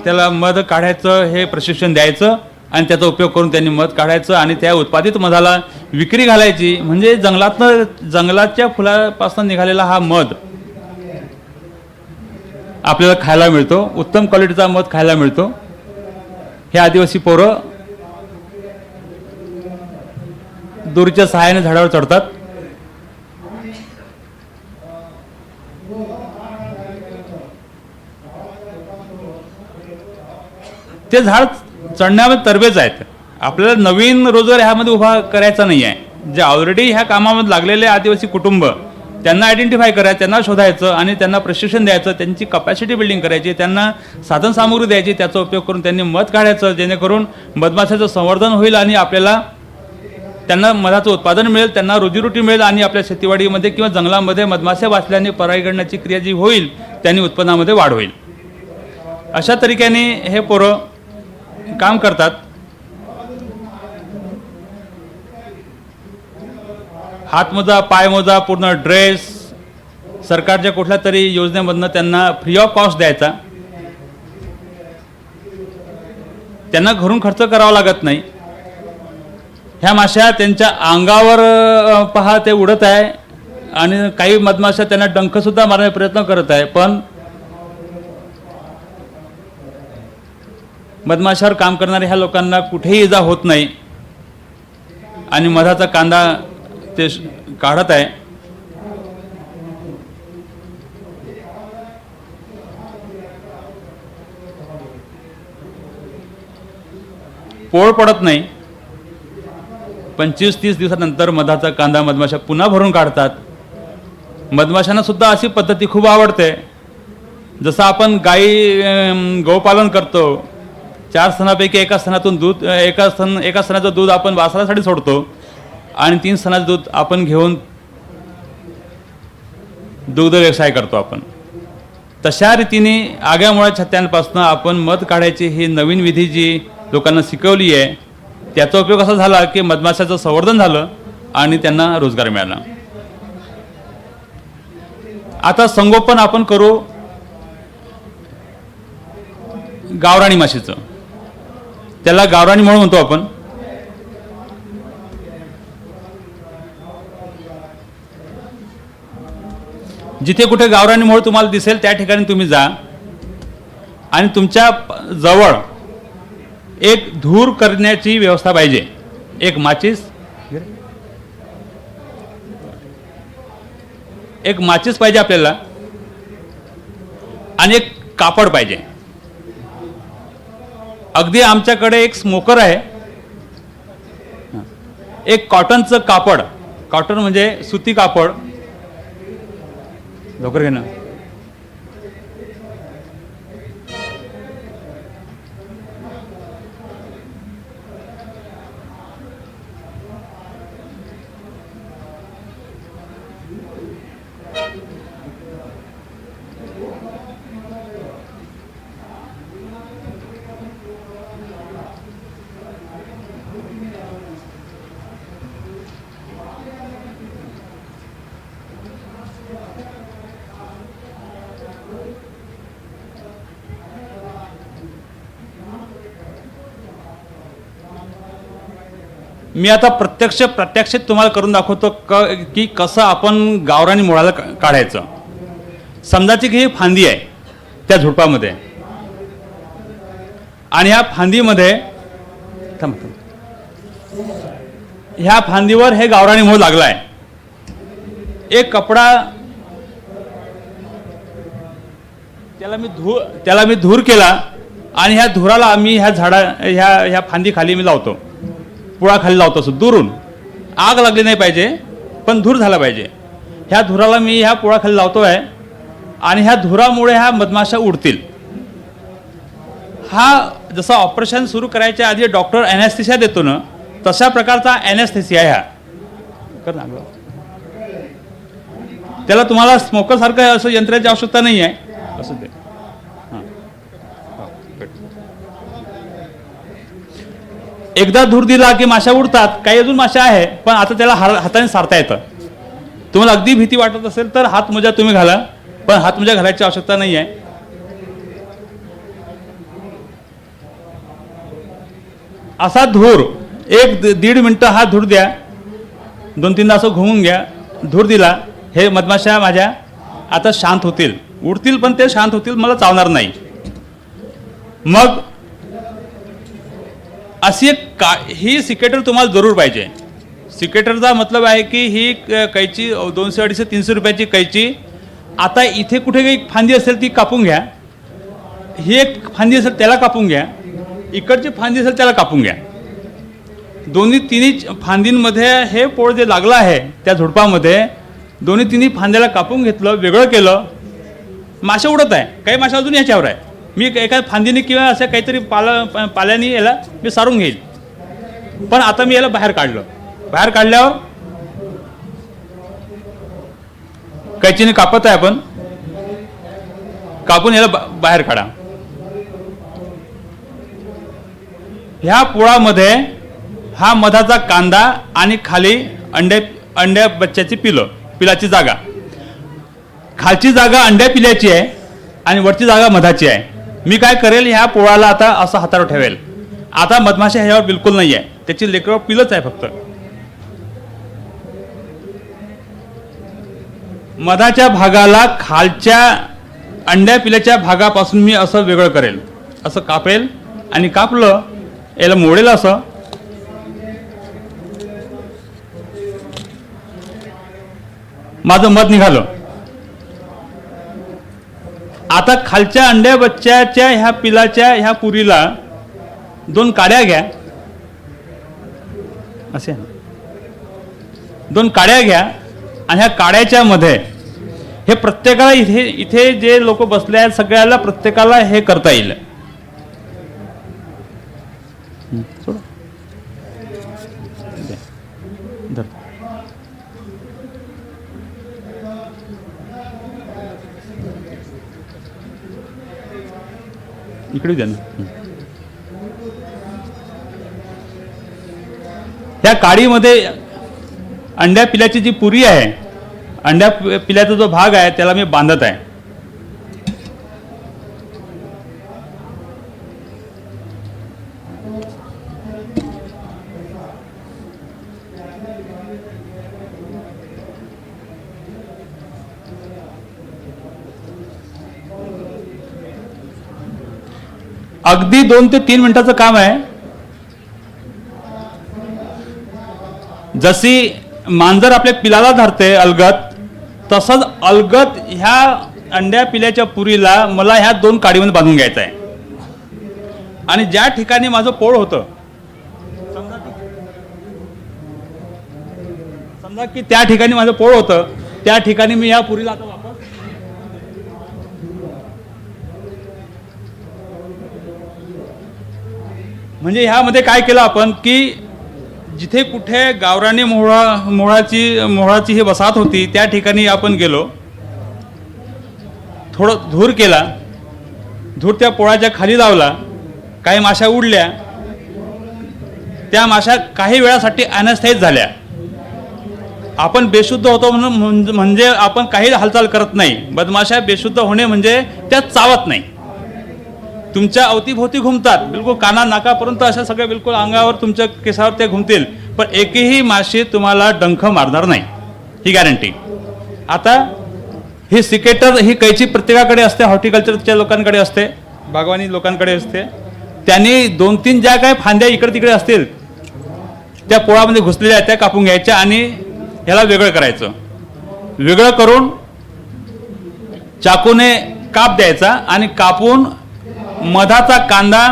त्याला मध काढायचं हे प्रशिक्षण द्यायचं आणि त्याचा उपयोग करून त्यांनी मध काढायचं आणि त्या उत्पादित मधाला विक्री घालायची. म्हणजे जंगलाच्या फुलापासून निघालेला हा मध आपल्याला खायला मिळतो, उत्तम क्वालिटीचा मध खायला मिळतो. हे आदिवासी पोरं दोरीच्या सहाय्याने झाडावर चढतात. ते झाड चढण्यामध्ये तरबेज आहेत. आपल्याला नवीन रोजगार ह्यामध्ये उभा करायचा नाही आहे. जे ऑलरेडी ह्या कामामध्ये लागलेले आदिवासी कुटुंब त्यांना आयडेंटिफाय करायचं, त्यांना शोधायचं आणि त्यांना प्रशिक्षण द्यायचं, त्यांची कपॅसिटी बिल्डिंग करायची, त्यांना साधनसामुग्री द्यायची, त्याचा उपयोग करून त्यांनी मध काढायचं, जेणेकरून मधमाशाचं संवर्धन होईल आणि आपल्याला त्यांना मधाचं उत्पादन मिळेल, त्यांना रोजीरोटी मिळेल आणि आपल्या शेतीवाडीमध्ये किंवा जंगलामध्ये मधमाशा वाचल्याने परागीकरणाची क्रिया जी होईल त्यांनी उत्पन्नामध्ये वाढ होईल. अशा तरीक्याने हे पोरं काम करतात. हातमोजा, पायमोजा, पूर्ण ड्रेस सरकारच्या कुठल्या तरी योजनेमधनं त्यांना फ्री ऑफ कॉस्ट द्यायचा. त्यांना घरून खर्च करावा लागत नाही. ह्या माश्या त्यांच्या अंगावर पहा ते उडत आहे आणि काही मधमाशा त्यांना डंखसुद्धा मारण्याचा प्रयत्न करत आहे, पण मधमाशावर काम करणाऱ्या ह्या लोकांना कुठेही इजा होत नाही आणि मधाचा कांदा ते काढत आहे. पोळ पडत नाही. 25-30 दिवसानंतर मधाचा कांदा मधमाशा पुन्हा भरून काढतात. मधमाशांना सुद्धा अशी पद्धती खूप आवडते. जसं आपण गोपालन करतो, 4 स्तनापैकी एका स्तनाचं दूध आपण वासरासाठी सोडतो आणि 3 स्तनाचं दूध आपण घेऊन दुग्ध व्यवसाय करतो आपण. तशा रीतीने आग्यामुळा छत्त्यांपासून आपण मध काढायची ही नवीन विधी जी लोकांना शिकवली आहे, त्याचा उपयोग असा झाला की मधमाशाचं संवर्धन झालं आणि त्यांना रोजगार मिळाला. आता संगोपन आपण करू गावराणी माशीचं. त्याला गावराणी मोळ म्हणतो आपण. जिथे कुठे गावराणी मोळ तुम्हाला दिसेल त्या ठिकाणी तुम्ही जा आणि तुमच्या जवळ एक धूर करण्याची व्यवस्था पाहिजे. एक माचीस पाहिजे आपल्याला आणि एक कापड पाहिजे. अगदी आमच्याकडे एक स्मोकर आहे. एक कॉटनचं कापड, कॉटन म्हणजे सुती कापड, लवकर घे ना. मी आता प्रात्यक्षिक तुम्हाला करून दाखवतो की कसं आपण गावरानी मुळाला काढायचं. समजाची की ही फांदी आहे त्या झुडपामध्ये आणि ह्या फांदीमध्ये ह्या फांदीवर हे गावरानी मूळ लागला आहे. एक कपडा त्याला मी धूर केला आणि ह्या धुराला मी ह्या फांदी खाली मी लावतो, पुळाखाली लावतो. असं दुरून आग लागली नाही पाहिजे पण धूर झाला पाहिजे. ह्या धुराला मी ह्या पुळाखाली लावतो आहे आणि ह्या धुरामुळे ह्या मधमाशा उडतील. हा जसं ऑपरेशन सुरू करायच्या आधी डॉक्टर ॲनेस्थेसिया देतो ना, तशा प्रकारचा ॲनेस्थेसिया ह्या कर ना. त्याला तुम्हाला स्मोकरसारखं असं यंत्राची आवश्यकता नाही आहे. असं ते हां. एकदा धूर दिला की माशा उडतात. काही अजून माशा आहे, पण आता त्याला हाताने सारता येतं. तुम्हाला अगदी भीती वाटत असेल तर हातमोजा तुम्ही घाला, पण हातमोजा घालायची आवश्यकता नाही आहे. असा धूर 1-1.5 मिनटं हा धूर द्या, 2-3दा असं घुमून घ्या. धूर दिला, हे मधमाशा माझ्या आता शांत होतील, उडतील, पण ते शांत होतील, मला चावणार नाही. मग अशी एक ही सिकेटर तुम्हाला जरूर पाहिजे. सिकेटरचा मतलब आहे की ही कैची 200, 250, 300 रुपयाची कैची. आता इथे कुठे काही फांदी असेल ती कापून घ्या, ही एक फांदी असेल त्याला कापून घ्या, इकडची फांदी असेल त्याला कापून घ्या. तिन्ही फांदींमध्ये हे पोळ जे लागलं आहे त्या झुडपामध्ये, 2-3 फांद्याला कापून घेतलं, वेगळं केलं. माशा उडत आहे, काही माशा अजून याच्यावर आहे. मी एका फांदीने किंवा असं काहीतरी पाल्याने याला मी सारून घेईल. पण आता मी याला बाहेर काढलं. बाहेर काढल्यावर कैचीने कापत आहे आपण, कापून याला बाहेर काढा. ह्या पोळामध्ये हा मधाचा कांदा आणि खाली अंड्या बच्च्याची पिलाची जागा. खालची जागा अंड्या पिल्याची आहे आणि वरची जागा मधाची आहे. मी काय करेल, ह्या पोळाला आता असं हातावर ठेवेल. आता मधमाशा ह्यावर बिलकुल नाही आहे, त्याची लेकरं पिलच आहे फक्त. मधाच्या भागाला खालच्या अंड्या पिल्याच्या भागापासून मी असं वेगळं करेल, असं कापेल आणि कापलं याला मोडेल, असं माझं मध निघालं. आता खालच्या अंड्या बच्च्याच्या ह्या पिलाच्या ह्या पुरीला 2 काड्या घ्या, असे 2 काड्या घ्या आणि ह्या काड्याच्या मध्ये हे प्रत्येकाला इथे जे लोक बसले आहेत सगळ्याला प्रत्येकाला हे करता येईल. इकडे द्या ना. ह्या काडीमध्ये अंड्या पिल्याची जी पुरी आहे, अंड्या पिल्याचा जो भाग आहे त्याला मी बांधत आहे. अगदी 2 ते 3 मिनिटाचं काम आहे. जशी मांजर आपल्या पिलाला धरते अलगत, तसंच अलगत ह्या अंड्या पिल्याच्या पुरीला मला ह्या 2 काडीमध्ये बांधून घ्यायचं आहे. आणि ज्या ठिकाणी माझं पोळ होतं, समजा की त्या ठिकाणी माझं पोळ होतं, त्या ठिकाणी मी ह्या पुरीला आता वापस म्हणजे ह्यामध्ये काय केलं आपण की जिथे कुठे गावरानी मोहळाची ही वसाहत होती त्या ठिकाणी आपण गेलो, थोडं धूर केला, धूर त्या पोळाच्या खाली लावला, काही माशा उडल्या, त्या माशा काही वेळासाठी अनस्थायित झाल्या. आपण बेशुद्ध होतो म्हणून म्हणजे आपण काही हालचाल करत नाही. मधमाशा बेशुद्ध होणे म्हणजे त्या चावत नाही, तुमच्या अवतीभोवती घुमतात, बिलकुल काना नाकापर्यंत अशा सगळ्या बिलकुल अंगावर तुमच्या केसावर ते घुमतील, पण एकही माशी तुम्हाला डंख मारणार नाही, ही गॅरंटी. आता ही सिकेटर ही कैची प्रत्येकाकडे असते, हॉर्टिकल्चरच्या लोकांकडे असते, बागवानी लोकांकडे असते. त्यांनी 2-3 ज्या काय फांद्या इकडे तिकडे असतील त्या पोळामध्ये घुसलेल्या त्या कापून घ्यायच्या आणि ह्याला वेगळं करायचं. वेगळं करून चाकूने काप द्यायचा आणि कापून मधाचा कांदा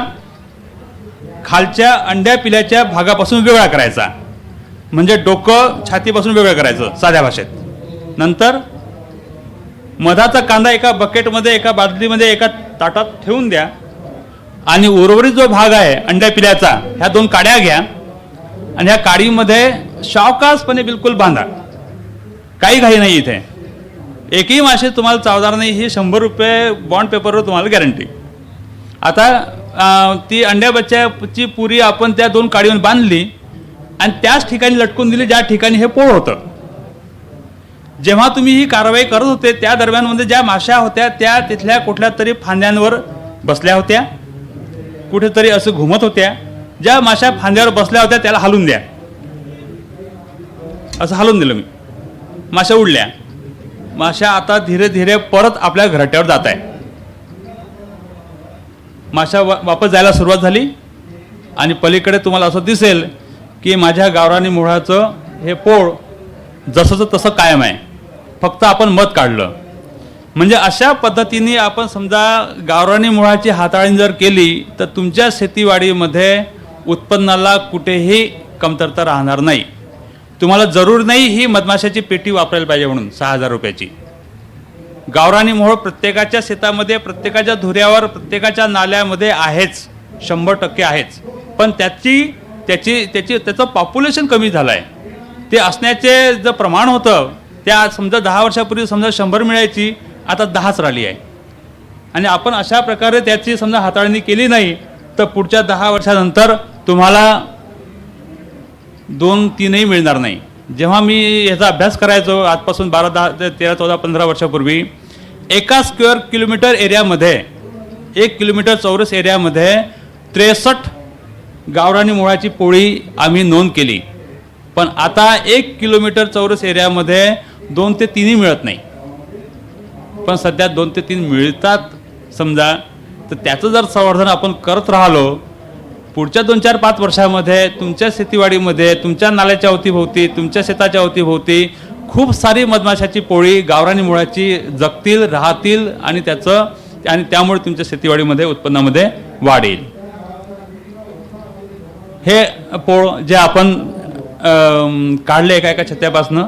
खालच्या अंड्या पिल्याच्या भागापासून वेगळा करायचा, म्हणजे डोकं छातीपासून वेगळं करायचं साध्या भाषेत. नंतर मधाचा कांदा एका बकेटमध्ये, एका बादलीमध्ये, एका ताटात ठेवून द्या आणि उर्वरित जो भाग आहे अंड्या पिल्याचा ह्या 2 काड्या घ्या आणि ह्या काडीमध्ये सावकाशपणे बिलकुल बांधा, काही घाई नाही इथे. एकही मासे तुम्हाला चावणार नाही, ही 100 रुपये बॉन्ड पेपरवर तुम्हाला गॅरंटी. आता ती अंड्या बच्च्याची पुरी आपण त्या 2 काडीवर बांधली आणि त्याच ठिकाणी लटकून दिली ज्या ठिकाणी हे पोळ होतं. जेव्हा तुम्ही ही कारवाई करत होते त्या दरम्यानमध्ये ज्या माश्या होत्या त्या तिथल्या कुठल्या तरी फांद्यांवर बसल्या होत्या, कुठेतरी असं घुमत होत्या. ज्या माश्या फांद्यावर बसल्या होत्या त्याला हलवून द्या, असं हलवून दिलं मी. माश्या उडल्या. माश्या आता धीरे धीरे परत आपल्या घरट्यावर जात आहे. माश्या वापस जायला सुरुवात झाली आणि पलीकडे तुम्हाला असं दिसेल की माझ्या गावरानी मुळाचं हे पोळ जसंच तसं कायम आहे, फक्त आपण मध काढलं. म्हणजे अशा पद्धतीने आपण समजा गावरानी मुळाची हाताळणी जर केली तर तुमच्या शेतीवाडीमध्ये उत्पन्नाला कुठेही कमतरता राहणार नाही. तुम्हाला जरूर नाही ही मधमाशाची पेटी वापरायला पाहिजे म्हणून 6000 रुपयाची. गावरानी मोहोळ प्रत्येकाच्या शेतामध्ये, प्रत्येकाच्या धुऱ्यावर, प्रत्येकाच्या नाल्यामध्ये आहेच, 100% आहेच. पण त्याचं पॉप्युलेशन कमी झालं आहे. ते असण्याचे जे प्रमाण होतं त्या समजा 10 वर्षापूर्वी समजा 100 मिळायची, आता 10च राहिली आहे. आणि आपण अशा प्रकारे त्याची समजा हाताळणी केली नाही तर पुढच्या 10 वर्षानंतर तुम्हाला 2-3ही मिळणार नाही. जेव्हा मी याचा अभ्यास करायचो आजपासून 12, 10, 13, 14, 15 वर्षापूर्वी, एका स्क्वेअर किलोमीटर एरियामध्ये, 1 किलोमीटर चौरस एरियामध्ये 63 गावरानी मुळाची पोळी आम्ही नोंद केली. पण आता 1 किलोमीटर चौरस एरियामध्ये 2 ते 3ही मिळत नाही. पण सध्या 2 ते 3 मिळतात समजा, तर त्याचं जर संवर्धन आपण करत राहिलो पुढच्या 2, 4, 5 वर्षामध्ये तुमच्या शेतीवाडीमध्ये, तुमच्या नाल्याच्या अवतीभोवती, तुमच्या शेताच्या अवतीभोवती खूप सारी मधमाशाची पोळी गावरानी मुळाची जगतील, राहतील आणि त्यामुळे तुमच्या शेतीवाडीमध्ये उत्पन्नामध्ये वाढ येईल. हे पोळ जे आपण काढले एका छत्त्यापासनं,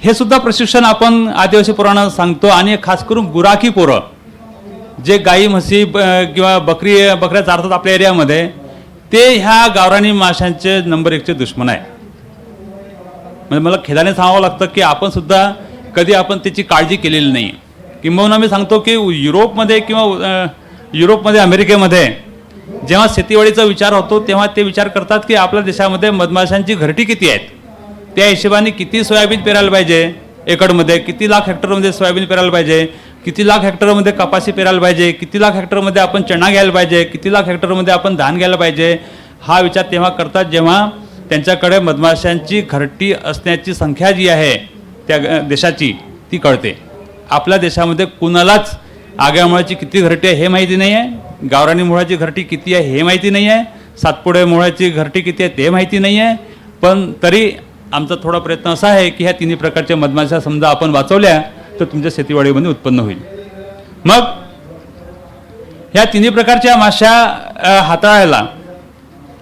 हे सुद्धा प्रशिक्षण आपण आदिवासी पोरांना सांगतो. आणि खास करून गुराखी पोरं जे गाई म्हशी किंवा बकऱ्या चारतात आपल्या एरियामध्ये, ते ह्या गावरानी माशांचे नंबर 1चे दुश्मन आहे. म्हणजे मला खेदाने सांगावं लागतं की आपण सुद्धा कधी आपण त्याची काळजी केलेली नाही. किंबहुना मी सांगतो की युरोपमध्ये अमेरिकेमध्ये जेव्हा शेतीवाडीचा विचार होतो तेव्हा ते विचार करतात की आपल्या देशामध्ये मधमाशांची घरटी किती आहेत, त्या हिशोबाने किती सोयाबीन पेरायला पाहिजे एकरमध्ये, किती लाख हेक्टरमध्ये सोयाबीन पेरायला पाहिजे, किती लाख हेक्टरमध्ये कपाशी पेरायला पाहिजे, किती लाख हेक्टरमध्ये आपण चणा घ्यायला पाहिजे, किती लाख हेक्टरमध्ये आपण धान घ्यायला पाहिजे. हा विचार तेव्हा करतात जेव्हा त्यांच्याकडे मधमाशांची घरटी असण्याची संख्या जी आहे त्या देशाची ती कळते. आपल्या देशामध्ये कुणालाच आग्या मुळाची किती घरटी आहे हे माहिती नाही आहे, गावरानी मुळाची घरटी किती आहे हे माहिती नाही आहे, सातपुडे मुळाची घरटी किती आहे ते माहिती नाही आहे. पण तरी आमचा थोडा प्रयत्न असा आहे की ह्या तिन्ही प्रकारच्या मधमाशा समजा आपण वाचवल्या तर तुमच्या शेतीवाडीमध्ये उत्पन्न होईल. मग ह्या तिन्ही प्रकारच्या माश्या हाताळायला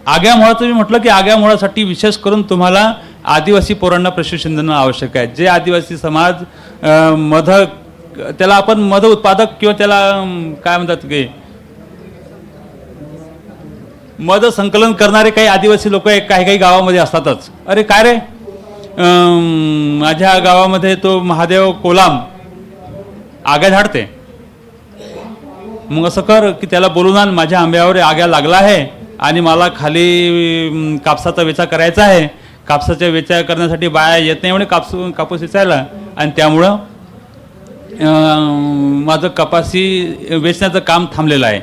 आग्या मुळाचं मी म्हटलं की आग्या मुळासाठी विशेष करून तुम्हाला आदिवासी पोरांना प्रशिक्षण देणं आवश्यक आहे. जे आदिवासी समाज त्याला आपण मध उत्पादक किंवा त्याला काय म्हणतात की मध संकलन करणारे काही आदिवासी लोक काही गावामध्ये असतातच. अरे काय रे, माझ्या गावामध्ये तो महादेव कोलाम आग्या झाडते, मग असं कर की त्याला बोलून आण, माझ्या आंब्यावर आग्या लागला आहे आणि मला खाली कापसाचा वेचा करायचा आहे. कापसाच्या वेचा करण्यासाठी बाया येत नाही म्हणे कापूस वेचायला, आणि त्यामुळं माझं कपाशी वेचण्याचं काम थांबलेलं आहे.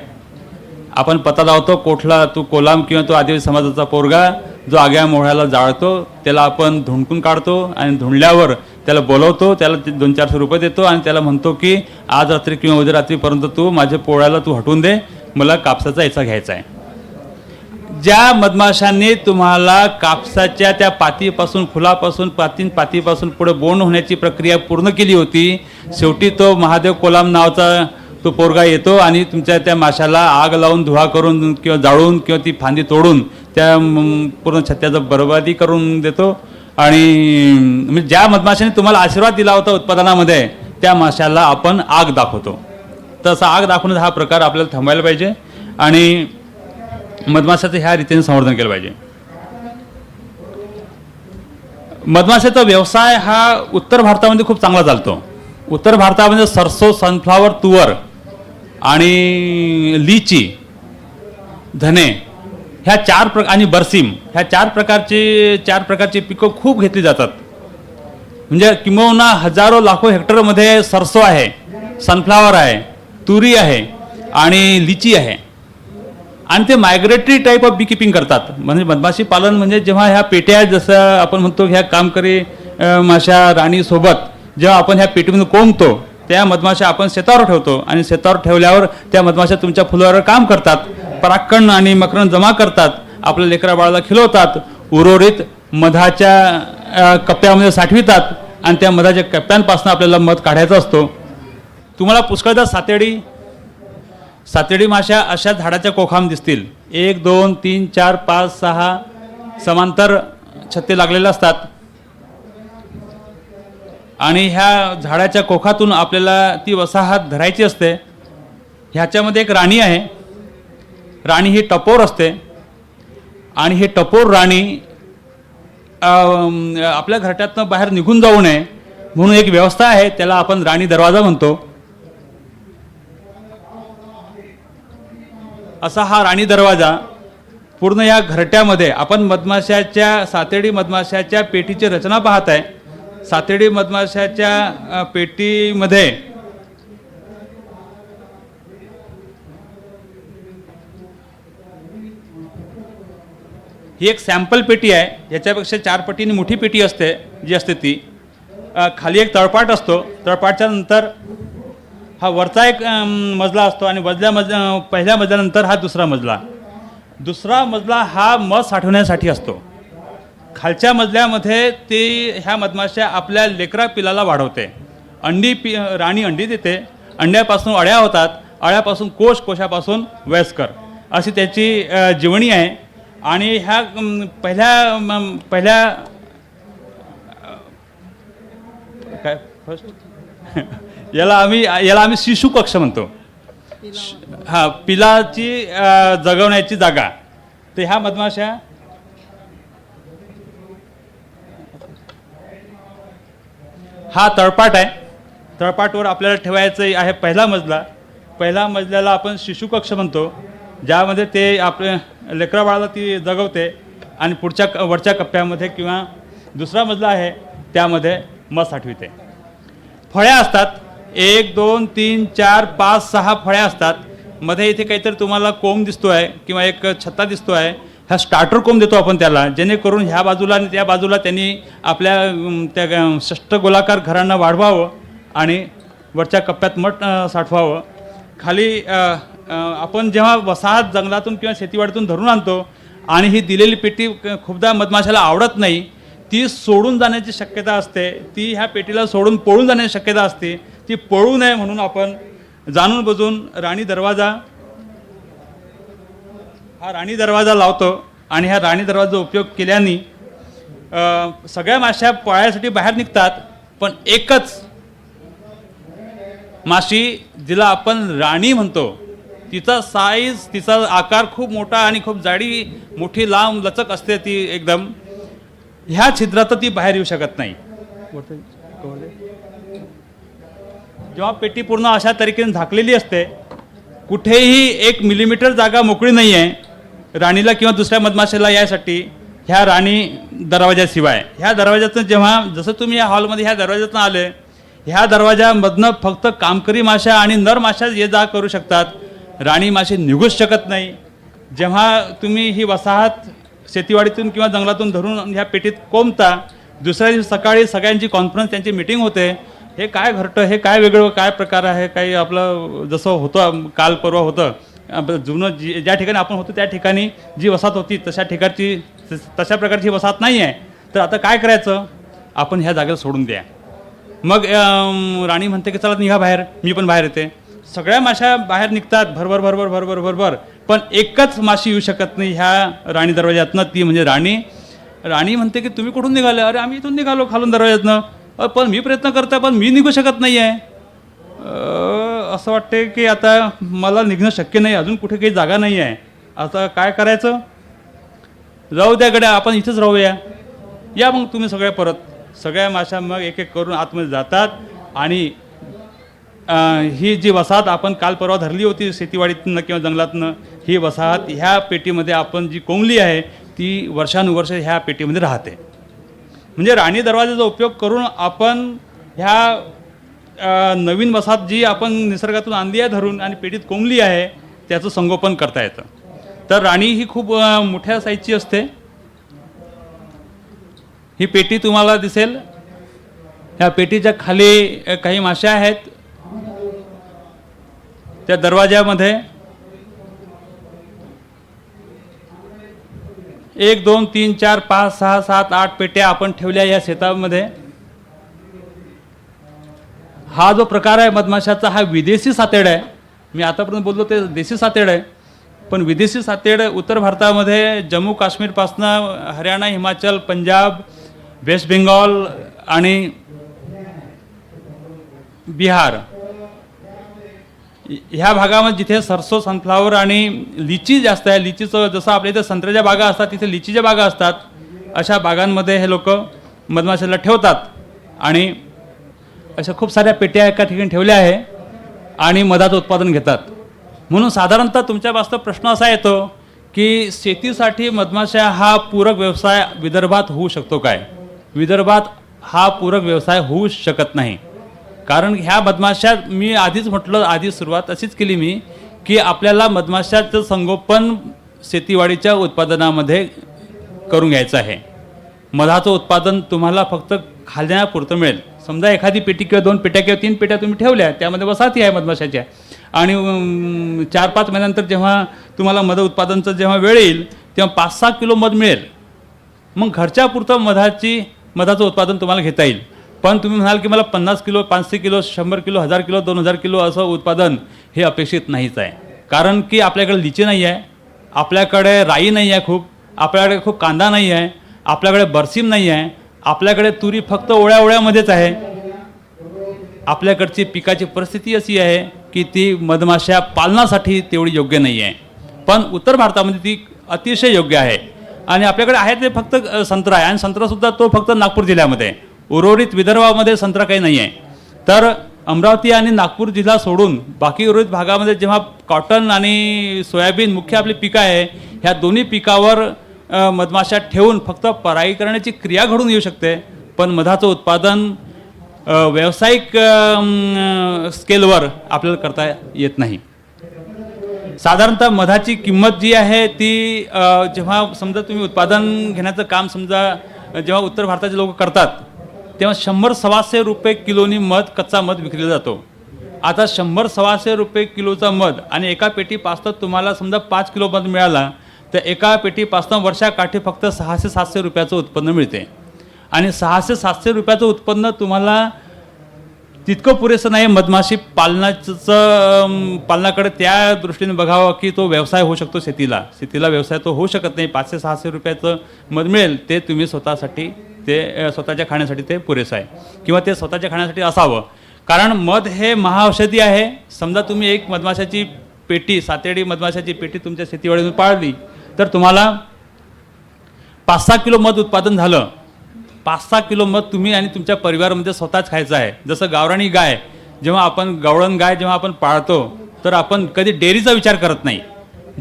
आपण पता लावतो कुठला तू कोलाम किंवा तो आदिवासी समाजाचा पोरगा जो आग्या मोहळ्याला जाळतो त्याला आपण धुंडकून काढतो आणि धुंडल्यावर त्याला बोलवतो, त्याला 200-400 रुपये देतो आणि त्याला म्हणतो की आज रात्री किंवा उद्या रात्रीपर्यंत तू माझ्या पोळ्याला तू हटवून दे, मला कापसाचा याचा घ्यायचा आहे. ज्या मधमाशांनी तुम्हाला कापसाच्या त्या पातीपासून, फुलापासून, पातीपासून पुढे बोंड होण्याची प्रक्रिया पूर्ण केली होती, शेवटी तो महादेव कोलाम नावाचा तो पोरगा येतो आणि तुमच्या त्या माशाला आग लावून धुवा करून किंवा जाळून किंवा ती फांदी तोडून त्या पूर्ण छत्त्याचं बरबादी करून देतो. आणि म्हणजे ज्या मधमाशाने तुम्हाला आशीर्वाद दिला होता उत्पादनामध्ये त्या माशाला आपण आग दाखवतो. तसा आग दाखवण्याचा हा प्रकार आपल्याला थांबायला पाहिजे आणि मधमाशाचं ह्या रीतीने संवर्धन केलं पाहिजे. मधमाशाचा व्यवसाय हा उत्तर भारतामध्ये खूप चांगला चालतो. उत्तर भारतामध्ये सरसो, सनफ्लावर, तुवर आणि लीची, धने ह्या आणि बरसीम ह्या चार प्रकारची पिकं खूप घेतली जातात. म्हणजे किंबहुना हजारो लाखो हेक्टरमध्ये सरसो आहे, सनफ्लावर आहे, तुरी आहे आणि लीची आहे. आणि ते migratory type of bee keeping करतात. म्हणजे मधमाशी पालन म्हणजे जेव्हा ह्या पेट्या, जसं आपण म्हणतो ह्या कामकरी माशा राणीसोबत जेव्हा आपण ह्या पेटीमधून कोंबतो, त्या मधमाशा आपण शेतावर ठेवतो आणि शेतावर ठेवल्यावर त्या मधमाशा तुमच्या फुलावर काम करतात, परागकण आणि मकरंद जमा करतात, आपल्या लेकरा बाळाला खिलवतात, उर्वरित मधाच्या कप्प्यामध्ये साठवितात आणि त्या मधाच्या कप्प्यांपासून आपल्याला मध काढायचा असतो. तुम्हाला पुष्कळदा सातेडी माशा अशा झाडाच्या कोखामध्ये दिसतील. 1 2 3 4 5 6 समांतर छत्ते लागलेले असतात आणि ह्या झाडाच्या कोखातून आपल्याला ती वसाहत धरायची असते. ह्याच्यामध्ये एक राणी आहे. राणी ही टपोर असते आणि ही टपोर राणी आपल्या घरट्यातनं बाहेर निघून जाऊ नये म्हणून एक व्यवस्था आहे, त्याला आपण राणी दरवाजा म्हणतो. असा हा राणी दरवाजा पूर्ण या घरट्यामध्ये आपण सातेडी मधमाशाच्या पेटीची रचना पाहत आहे. सातेडी मधमाशाच्या पेटीमध्ये ही एक सॅम्पल पेटी आहे. याच्यापेक्षा 4 पटीने मोठी पेटी असते, जी असते ती. खाली एक तळपाट असतो. तळपाटच्या नंतर हा वरचा एक मजला असतो आणि पहिल्या मजल्यानंतर हा दुसरा मजला हा मध साठवण्यासाठी असतो. खालच्या मजल्यामध्ये ती ह्या मधमाशा आपल्या लेकरा पिलाला वाढवते. राणी अंडी देते. अंड्यापासून अळ्या होतात, अळ्यापासून कोशापासून वयस्कर, अशी त्याची जीवनी आहे. आणि ह्या पहिल्या काय फर्स्ट याला आम्ही शिशु कक्ष म्हणतो. हा, पिलाची जगवण्याची जागा. तर ह्या मधमाशा हा तळपाट आहे. तळपाटवर आपल्याला ठेवायचं आहे पहिला मजल्याला आपण शिशु कक्ष म्हणतो, ज्यामध्ये ते आपल्या लेकरा बाळाला ती जगवते. आणि वरच्या कप्प्यामध्ये किंवा दुसरा मजला आहे त्यामध्ये मध साठविते. फळ्या असतात. 1 2 3 4 5 6 फळ्या असतात. मध्ये इथे काहीतरी तुम्हाला कोंब दिसतोय किंवा एक छत्ता दिसतोय. हा स्टार्टर कोंब देतो आपण त्याला, जेणेकरून ह्या बाजूला आणि त्या बाजूला त्यांनी आपल्या त्या षष्टगोलाकार घरांना वाढवावं आणि वरच्या कप्प्यात मठ साठवावं. खाली आपण जेव्हा वसाहत जंगलातून किंवा शेतीवाडीतून धरून आणतो आणि ही दिलेली पेटी खूपदा मधमाशाला आवडत नाही, ती सोडून जाण्याची शक्यता असते. ती ह्या पेटीला सोडून पळून जाण्याची शक्यता असते. ती पळू नये म्हणून आपण जाणून बुजून राणी दरवाजा लावतो. आणि ह्या राणी दरवाजाचा उपयोग केल्याने सगळ्या माश्या पळायसाठी बाहेर निघतात, पण एकच माशी जिला आपण राणी म्हणतो, तिचा आकार खूप मोठा आणि खूप जाडी, मोठी, लांब, लचक असते ती एकदम. ह्या छिद्रात ती बाहेर येऊ शकत नाही. जेव्हा पेटी पूर्ण अशा तरीकेने झाकलेली असते, कुठेही 1 मिलीमीटर जागा मोकळी नाही आहे राणीला किंवा दुसऱ्या मधमाशाला यासाठी, ह्या राणी दरवाजाशिवाय. ह्या दरवाजातून जेव्हा, जसं तुम्ही या हॉलमध्ये ह्या दरवाजातून आले, ह्या दरवाजामधनं फक्त कामकरी माशा आणि नर माशा ये जा करू शकतात. राणी माशी निघूच शकत नाही. जेव्हा तुम्ही ही वसाहत शेतीवाडीतून किंवा जंगलातून धरून ह्या पेटीत कोंबता, दुसऱ्या दिवशी सकाळी सगळ्यांची कॉन्फरन्स, त्यांची मीटिंग होते. हे काय घरटं, हे काय वेगळं, काय प्रकार आहे, काही आपलं जसं होतं काल परवा होतं जुनं ज्या ठिकाणी आपण होतो त्या ठिकाणी जी वसाहत होती तशा प्रकारची वसाहत नाही आहे. तर आता काय करायचं, आपण ह्या जागेला सोडून द्या. मग राणी म्हणते की चला निघा बाहेर, मी पण बाहेर येते. सगळ्या माशा बाहेर निघतात भरभर, पण एकच माशी येऊ शकत नाही ह्या राणी दरवाज्यातनं, ती म्हणजे राणी म्हणते की तुम्ही कुठून निघाले? अरे आम्ही इथून निघालो खालून दरवाज्यातनं, पण मी प्रयत्न करतोय पण मी निघू शकत नाही आहे. असं वाटते की आता मला निघणं शक्य नाही, अजून कुठे काही जागा नाही आहे. आता काय करायचं? जाऊ द्या गड्या, आपण इथंच राहूया. या मग तुम्ही सगळ्या माशा मग एक एक करून आतमध्ये जातात आणि ही जी वसाहत आपण काल परवा धरली होती शेतीवाडीतनं किंवा जंगलातनं, ही वसाहत ह्या पेटीमध्ये आपण जी कोंबली आहे ती वर्षानुवर्ष ह्या पेटीमध्ये राहते. म्हणजे राणी दरवाजाचा उपयोग करून आपण ह्या नवीन वसाहत जी आपण निसर्गातून आणली आहे धरून आणि पेटीत कोंबली आहे त्याचं संगोपन करता येतं. तर राणी ही खूप मोठ्या साईजची असते. ही पेटी तुम्हाला दिसेल. ह्या पेटीच्या खाली काही माश्या आहेत. त्या दरवाजामध्ये 1 2 3 4 5 6 7 8 पेट्या आपण ठेवल्या या शेतामध्ये. हा जो प्रकार आहे मधमाशाचा हा विदेशी सातेड आहे. मी आतापर्यंत बोललो ते देशी सातेड आहे, पण विदेशी सातेड उत्तर भारतामध्ये जम्मू काश्मीरपासनं हरियाणा, हिमाचल, पंजाब, वेस्ट बेंगॉल आणि बिहार ह्या भागामध्ये जिथे सरसो, सनफ्लावर आणि लिची जास्त आहे, लिचीचं जसं आपल्या इथे संत्र्याच्या बागा असतात तिथे लिचीच्या बागा असतात, अशा बागांमध्ये हे लोक मधमाशाला ठेवतात. आणि अशा खूप साऱ्या पेट्या एका ठिकाणी ठेवल्या आहे आणि मधाचं उत्पादन घेतात. म्हणून साधारणतः तुमच्यापासून प्रश्न असा येतो की शेतीसाठी मधमाशा हा पूरक व्यवसाय विदर्भात होऊ शकतो काय? विदर्भात हा पूरक व्यवसाय होऊ शकत नाही. कारण ह्या मधमाशा मी आधीच म्हटलं, आधी सुरुवात अशीच केली मी की आपल्याला मधमाशाचं संगोपन शेतीवाडीच्या उत्पादनामध्ये करून घ्यायचं आहे. मधाचं उत्पादन तुम्हाला फक्त खाण्यापुरतं मिळेल. समजा एखादी पेटी किंवा 2 पेट्या किंवा 3 पेट्या तुम्ही ठेवल्या, त्यामध्ये वसाहती आहे मधमाशाच्या, आणि 4-5 महिन्यानंतर जेव्हा तुम्हाला मध उत्पादनाचं जेव्हा वेळ येईल तेव्हा 5-6 किलो मध मिळेल. मग घरच्यापुरतं मधाचं उत्पादन तुम्हाला घेता येईल. पण तुम्ही म्हणाल की मला 50 kilo, 500 kilo, 100 kilo, 1000 kilo, 2000 kilo असं उत्पादन हे अपेक्षित नाहीच आहे. कारण की आपल्याकडे लिची नाही आहे, आपल्याकडे राई नाही आहे, आपल्याकडे खूप कांदा नाही आहे, आपल्याकडे बरसीम नाही आहे, आपल्याकडे तुरी फक्त ओळ्यामध्येच आहे. आपल्याकडची पिकाची परिस्थिती अशी आहे की ती मधमाशा पालनासाठी तेवढी योग्य नाही आहे. पण उत्तर भारतामध्ये ती अतिशय योग्य आहे. आणि आपल्याकडे आहे ते फक्त संत्रा आहे, आणि संत्रासुद्धा तो फक्त नागपूर जिल्ह्यामध्ये. उर्वरित विदर्भामध्ये संत्रा काही नाही आहे. तर अमरावती आणि नागपूर जिल्हा सोडून बाकी उर्वरित भागामध्ये जेव्हा कॉटन आणि सोयाबीन मुख्य आपली पिकं आहे, ह्या दोन्ही पिकावर मधमाशा ठेवून फक्त परागीकरणाची क्रिया घडून येऊ शकते. पण मधाचं उत्पादन व्यावसायिक स्केलवर आपल्याला करता येत नाही. साधारणतः मधाची किंमत जी आहे ती जेव्हा समजा तुम्ही उत्पादन घेण्याचं काम समजा जेव्हा उत्तर भारताचे लोक करतात तेव्हा 100-125 रुपये किलोनी कच्चा मध विकला जातो. आता 100-125 रुपये किलोचा मध आणि एका पेटीपासून तुम्हाला समजा 5 किलो मध मिळाला तर एका पेटीपासून वर्षाकाठी फक्त 600-700 रुपयाचं उत्पन्न मिळते. आणि 600-700 रुपयाचं उत्पन्न तुम्हाला तितकं पुरेसं नाही मधमाशी पालनाकडे त्या दृष्टीने बघावं की तो व्यवसाय होऊ शकतो. शेतीला व्यवसाय तो होऊ शकत नाही. 500-600 रुपयाचं मध मिळेल ते तुम्ही स्वतःसाठी, ते स्वतःच्या खाण्यासाठी ते पुरेसं आहे, किंवा ते स्वतःच्या खाण्यासाठी असावं. कारण मध हे महाऔषधी आहे. समजा तुम्ही एक मधमाशाची पेटी, सातेडी मधमाशाची पेटी तुमच्या शेतीवाडीतून पाळली तर तुम्हाला 5-6 किलो मध उत्पादन झालं. 5-6 किलो मध तुम्ही आणि तुमच्या परिवारामध्ये स्वतःच खायचं आहे. जसं गावराणी गाय, जेव्हा आपण गावरान गाय जेव्हा आपण पाळतो तर आपण कधी डेअरीचा विचार करत नाही.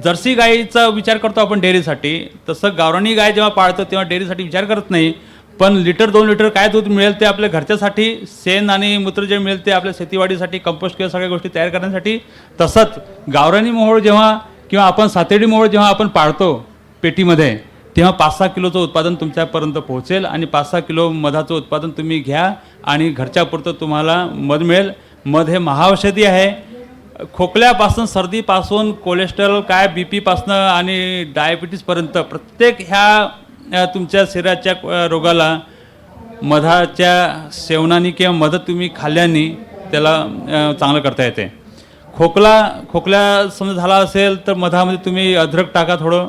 जर्सी गायीचा विचार करतो आपण डेअरीसाठी, तसं गावराणी गाय जेव्हा पाळतो तेव्हा डेअरीसाठी विचार करत नाही. पण 1-2 लिटर काय दूध मिळेल ते आपल्या घरच्यासाठी, शेण आणि मूत्र जे मिळेल ते आपल्या शेतीवाडीसाठी, कंपोस्ट किंवा सगळ्या गोष्टी तयार करण्यासाठी. तसंच गावरानी मोहोळ जेव्हा किंवा आपण सातेडी मोहोळ जेव्हा आपण पाळतो पेटीमध्ये तेव्हा 5-6 किलोचं उत्पादन तुमच्यापर्यंत पोहोचेल. आणि 5-6 किलो मधाचं उत्पादन तुम्ही घ्या आणि घरच्यापुरतं तुम्हाला मध मिळेल. मध हे महाऔषधी आहे. खोकल्यापासून, सर्दीपासून, कोलेस्ट्रॉल काय, BP आणि डायबिटीसपर्यंत प्रत्येक ह्या तुमच्या शरीराच्या रोगाला मधाच्या सेवनाने किंवा मध तुम्ही खाल्ल्याने त्याला चांगलं करता येते. खोकला समजा झाला असेल तर मधामध्ये तुम्ही अद्रक टाका, थोडं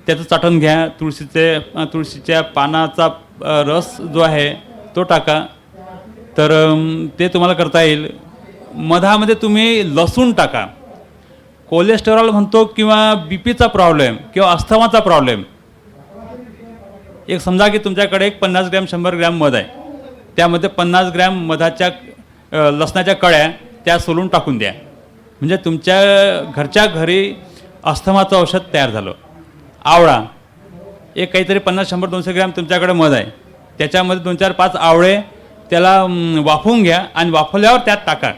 त्याचं चाटण घ्या. तुळशीच्या पानाचा रस जो आहे तो टाका, तर ते तुम्हाला करता येईल. मधामध्ये तुम्ही लसूण टाका. कोलेस्टेरॉल म्हणतो किंवा BPचा प्रॉब्लेम किंवा अस्थमाचा प्रॉब्लेम, एक समजा की तुमच्याकडे एक 50 ग्रॅम 100 ग्रॅम मध आहे, त्यामध्ये 50 ग्रॅम मधाच्या लसणाच्या कळ्या त्या सोलून टाकून द्या. म्हणजे तुमच्या घरच्या घरी अस्थमाचं औषध तयार झालं. आवळा एक काहीतरी 50-100-200 ग्रॅम तुमच्याकडे मध आहे, त्याच्यामध्ये 2-4-5 आवळे त्याला वाफवून घ्या आणि वाफवल्यावर त्यात टाका.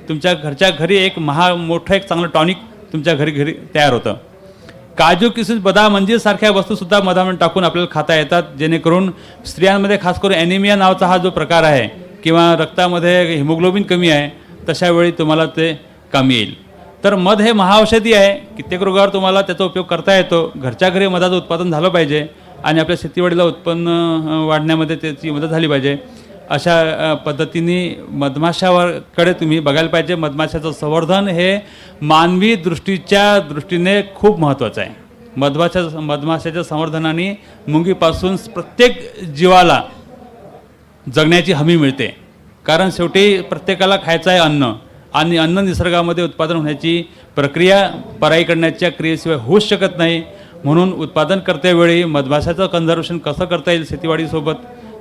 तुमच्या घरच्या घरी एक मोठं एक चांगलं टॉनिक तुमच्या घरी तयार होतं. काजू, किशमिश, बदाम, अंजीर सारख्या वस्तूसुद्धा मधामध्ये टाकून आपल्याला खाता येतात, जेणेकरून स्त्रियांमध्ये खास करून ॲनिमिया नावाचा हा जो प्रकार आहे किंवा रक्तामध्ये हिमोग्लोबिन कमी आहे, तशा वेळी तुम्हाला ते कामी येईल. तर मध हे महाऔषधी आहे. कित्येक रोगावर तुम्हाला त्याचा उपयोग करता येतो. घरच्या घरी मधाचं उत्पादन झालं पाहिजे आणि आपल्या शेतीवाडीला उत्पन्न वाढण्यामध्ये त्याची मदत झाली पाहिजे. अशा पद्धतीने मधमाशाकडे तुम्ही बघायला पाहिजे. मधमाशाचं संवर्धन हे मानवी दृष्टीने खूप महत्त्वाचं आहे. मधमाशाच्या संवर्धनाने मुंगीपासून प्रत्येक जीवाला जगण्याची हमी मिळते. कारण शेवटी प्रत्येकाला खायचं आहे अन्न, आणि अन्न निसर्गामध्ये उत्पादन होण्याची प्रक्रिया पराई करण्याच्या क्रियेशिवाय होऊच शकत नाही. म्हणून उत्पादन करतेवेळी मधमाशाचं कन्झर्वेशन कसं करता येईल शेतीवाडीसोबत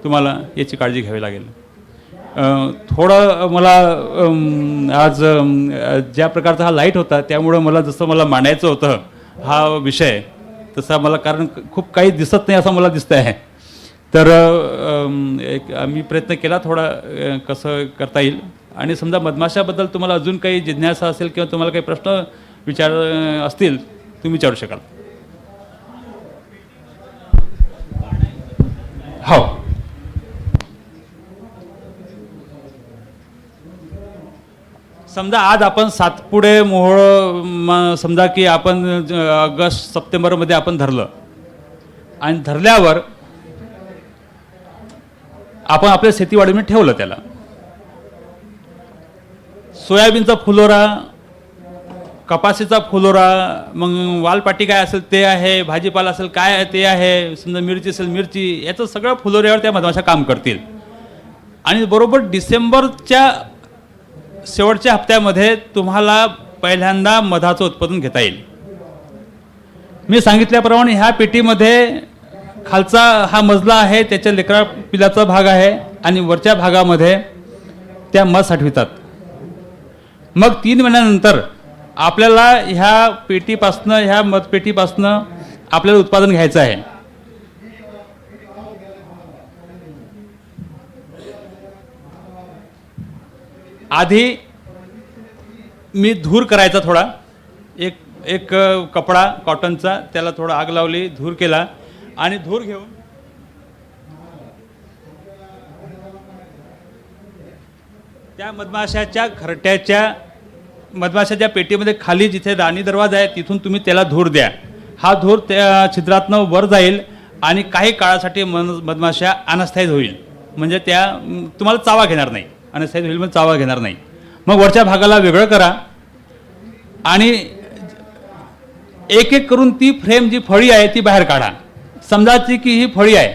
तुम्हाला याची काळजी घ्यावी लागेल. थोडं मला आज ज्या प्रकारचा हा लाईट होता त्यामुळं मला जसं मला मांडायचं होतं हा विषय तसा मला, कारण खूप काही दिसत नाही असं मला दिसतं आहे, तर मी प्रयत्न केला थोडा कसं करता येईल. आणि समजा मधमाशाबद्दल तुम्हाला अजून काही जिज्ञासा असेल किंवा तुम्हाला काही प्रश्न विचार असतील तुम्ही विचारू शकाल. हो, समजा आज आपण सातपुडे मोहोळ समजा की आपण ऑगस्ट सप्टेंबरमध्ये आपण धरलं आणि धरल्यावर आपण आपल्या शेतीवाडीमध्ये ठेवलं त्याला. सोयाबीनचा फुलोरा, कपाशीचा फुलोरा, मग वालपाटी काय असेल ते आहे, भाजीपाला असेल काय आहे ते आहे, समजा मिरची असेल मिरची, याचं सगळं फुलोऱ्यावर त्या मधमाशा काम करतील. आणि बरोबर डिसेंबरच्या शेवटच्या हप्त्यामध्ये तुम्हाला पहिल्यांदा मधाचं उत्पादन घेता येईल. मी सांगितल्याप्रमाणे ह्या पेटीमध्ये खालचा हा मजला आहे, त्याच्या लेकरा पिलाचा भाग आहे, आणि वरच्या भागामध्ये त्या मध साठवितात. मग 3 महिन्यानंतर आपल्याला ह्या पेटीपासनं, ह्या मधपेटीपासनं आपल्याला उत्पादन घ्यायचं आहे. आधी मी धूर करायचा थोडा, एक कपडा कॉटनचा, त्याला थोडा आग लावली, धूर केला, आणि धूर घेऊन त्या मधमाशाच्या घरट्याच्या मधमाशाच्या पेटीमध्ये खाली जिथे राणी दरवाजा आहे तिथून तुम्ही त्याला धूर द्या. हा धूर त्या छिद्रातनं वर जाईल आणि काही काळासाठी मधमाशा अनस्थायिक होईल. म्हणजे त्या तुम्हाला चावा घेणार नाही, अनस्थायिक होईल म्हणजे चावा घेणार नाही. मग वरच्या भागाला वेगळं करा आणि एक एक करून ती फ्रेम जी फळी आहे ती बाहेर काढा. समजायची की ही फळी आहे,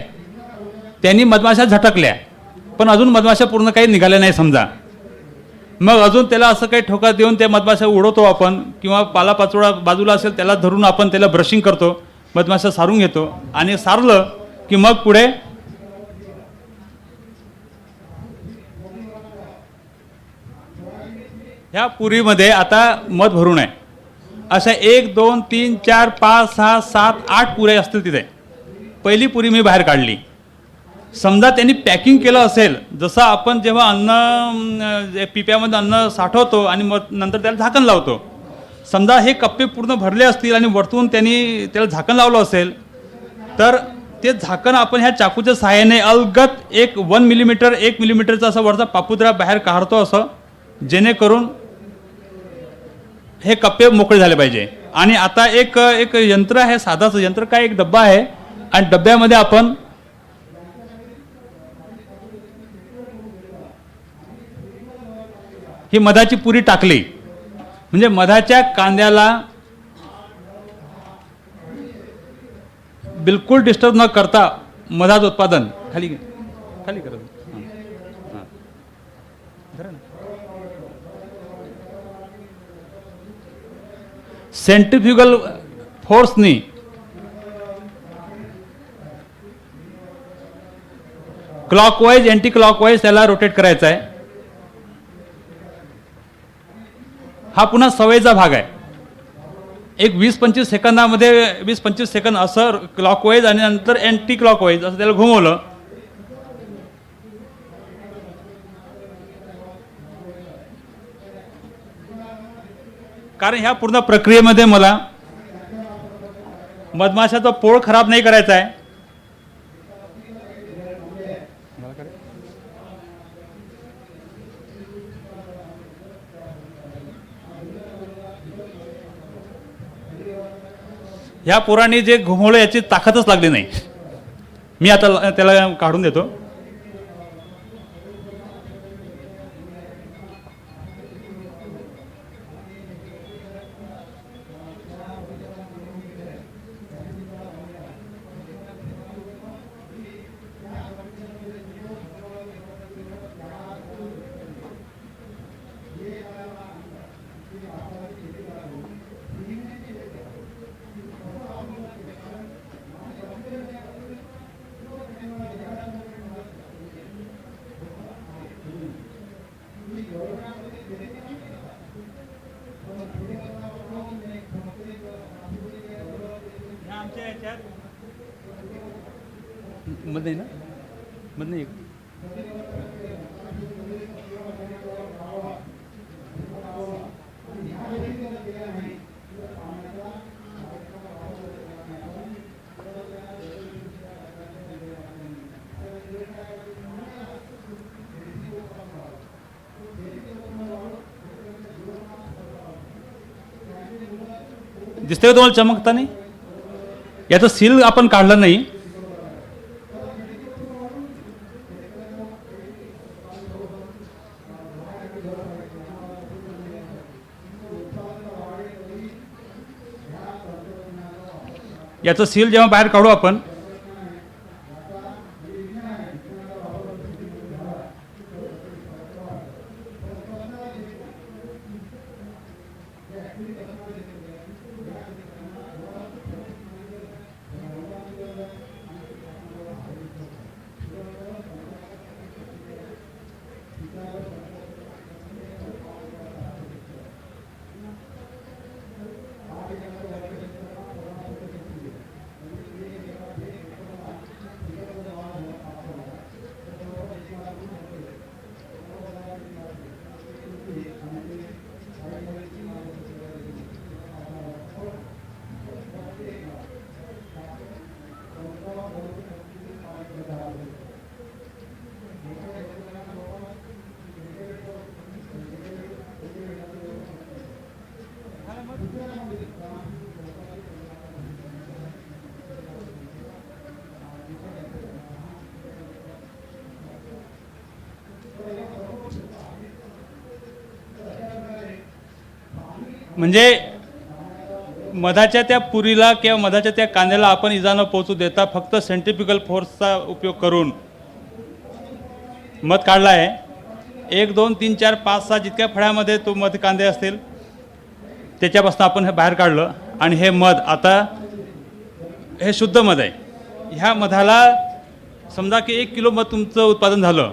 त्यांनी मधमाशा झटकल्या पण अजून मधमाशा पूर्ण काही निघाल्या नाही समजा. मग अजून त्याला असं काही ठोका देऊन त्या मधमाशा उडवतो आपण, किंवा पालापाचोळा बाजूला असेल त्याला धरून आपण त्याला ब्रशिंग करतो, मधमाशा सारून घेतो, आणि सारलं की मग पुढे ह्या पुरीमध्ये आता मध भरून आहे. अशा 1 2 3 4 5 6 7 8 पुऱ्या असतील तिथे. पहिली पुरी मी बाहेर काढली. समजा त्यांनी पॅकिंग केलं असेल, जसं आपण जेव्हा अन्न पिप्यामध्ये अन्न साठवतो आणि मग नंतर त्याला झाकण लावतो, समजा हे कप्पे पूर्ण भरले असतील आणि वरतून त्यांनी त्याला झाकण लावलं असेल, तर ते झाकण आपण ह्या चाकूच्या सहाय्याने अलगद 1 मिलीमीटर 1 मिलीमीटरचा असा वरचा पापुद्रा बाहेर काढतो, असं जेणेकरून हे कप्पे मोकळे झाले पाहिजे. आणि आता एक यंत्र आहे, साधाच यंत्र काय, एक डब्बा आहे, आणि डब्यामध्ये आपण ही मधाची पुरी टाकली म्हणजे मधाच्या कांद्याला बिलकुल डिस्टर्ब न करता मधाचं उत्पादन खाली खाली करत सेंट्रिफ्युगल फोर्सनी क्लॉकवाईज अँटी क्लॉकवाईज त्याला रोटेट करायचं आहे. हा पुन्हा सवयीचा भाग आहे. एक 20-25 सेकंदामध्ये 20-25 सेकंद असं क्लॉकवाईज आणि नंतर अँटी क्लॉकवाईज असं त्याला घुमवलं. कारण ह्या पूर्ण प्रक्रियेमध्ये मला मधमाशाचा पोळ खराब नाही करायचा आहे. ह्या पोरांनी जे घुमवलं याची ताकदच लागली नाही. मी आता त्याला काढून देतो. मध्ये ना मध्ये दिसतंय का तुम्हाला चमकता नाही? याचं सील आपण काढलं नाही. याचं सील जेव्हा बाहेर काढू आपण म्हणजे मधाच्या त्या पुरीला किंवा मधाच्या त्या कांद्याला आपण इजा न पोहोचू देता फक्त सेंट्रिफ्युगल फोर्सचा उपयोग करून मध काढला आहे. 1 2 3 4 5 6 जितक्या फळ्यामध्ये तो मध कांदे असतील त्याच्यापासून आपण हे बाहेर काढलं आणि हे मध आता हे शुद्ध मध आहे. ह्या मधाला समजा की 1 किलो मध तुमचं उत्पादन झालं.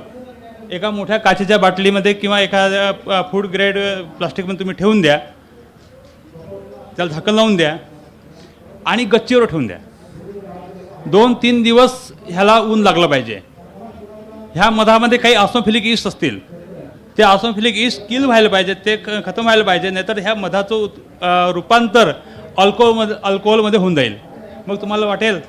एका मोठ्या काचेच्या बाटलीमध्ये किंवा एखाद्या फूड ग्रेड प्लास्टिकमध्ये तुम्ही ठेवून द्या. त्याला झाकण लावून द्या आणि गच्चीवर ठेवून द्या. 2-3 दिवस ह्याला ऊन लागलं पाहिजे. ह्या मधामध्ये काही ऑस्मोफिलिक ईस्ट असतील ते ऑस्मोफिलिक ईस्ट किल व्हायला पाहिजे, ते खतम व्हायला पाहिजे. नाहीतर ह्या मधाचं रूपांतर अल्कोहोलमध्ये होऊन जाईल. मग तुम्हाला वाटेल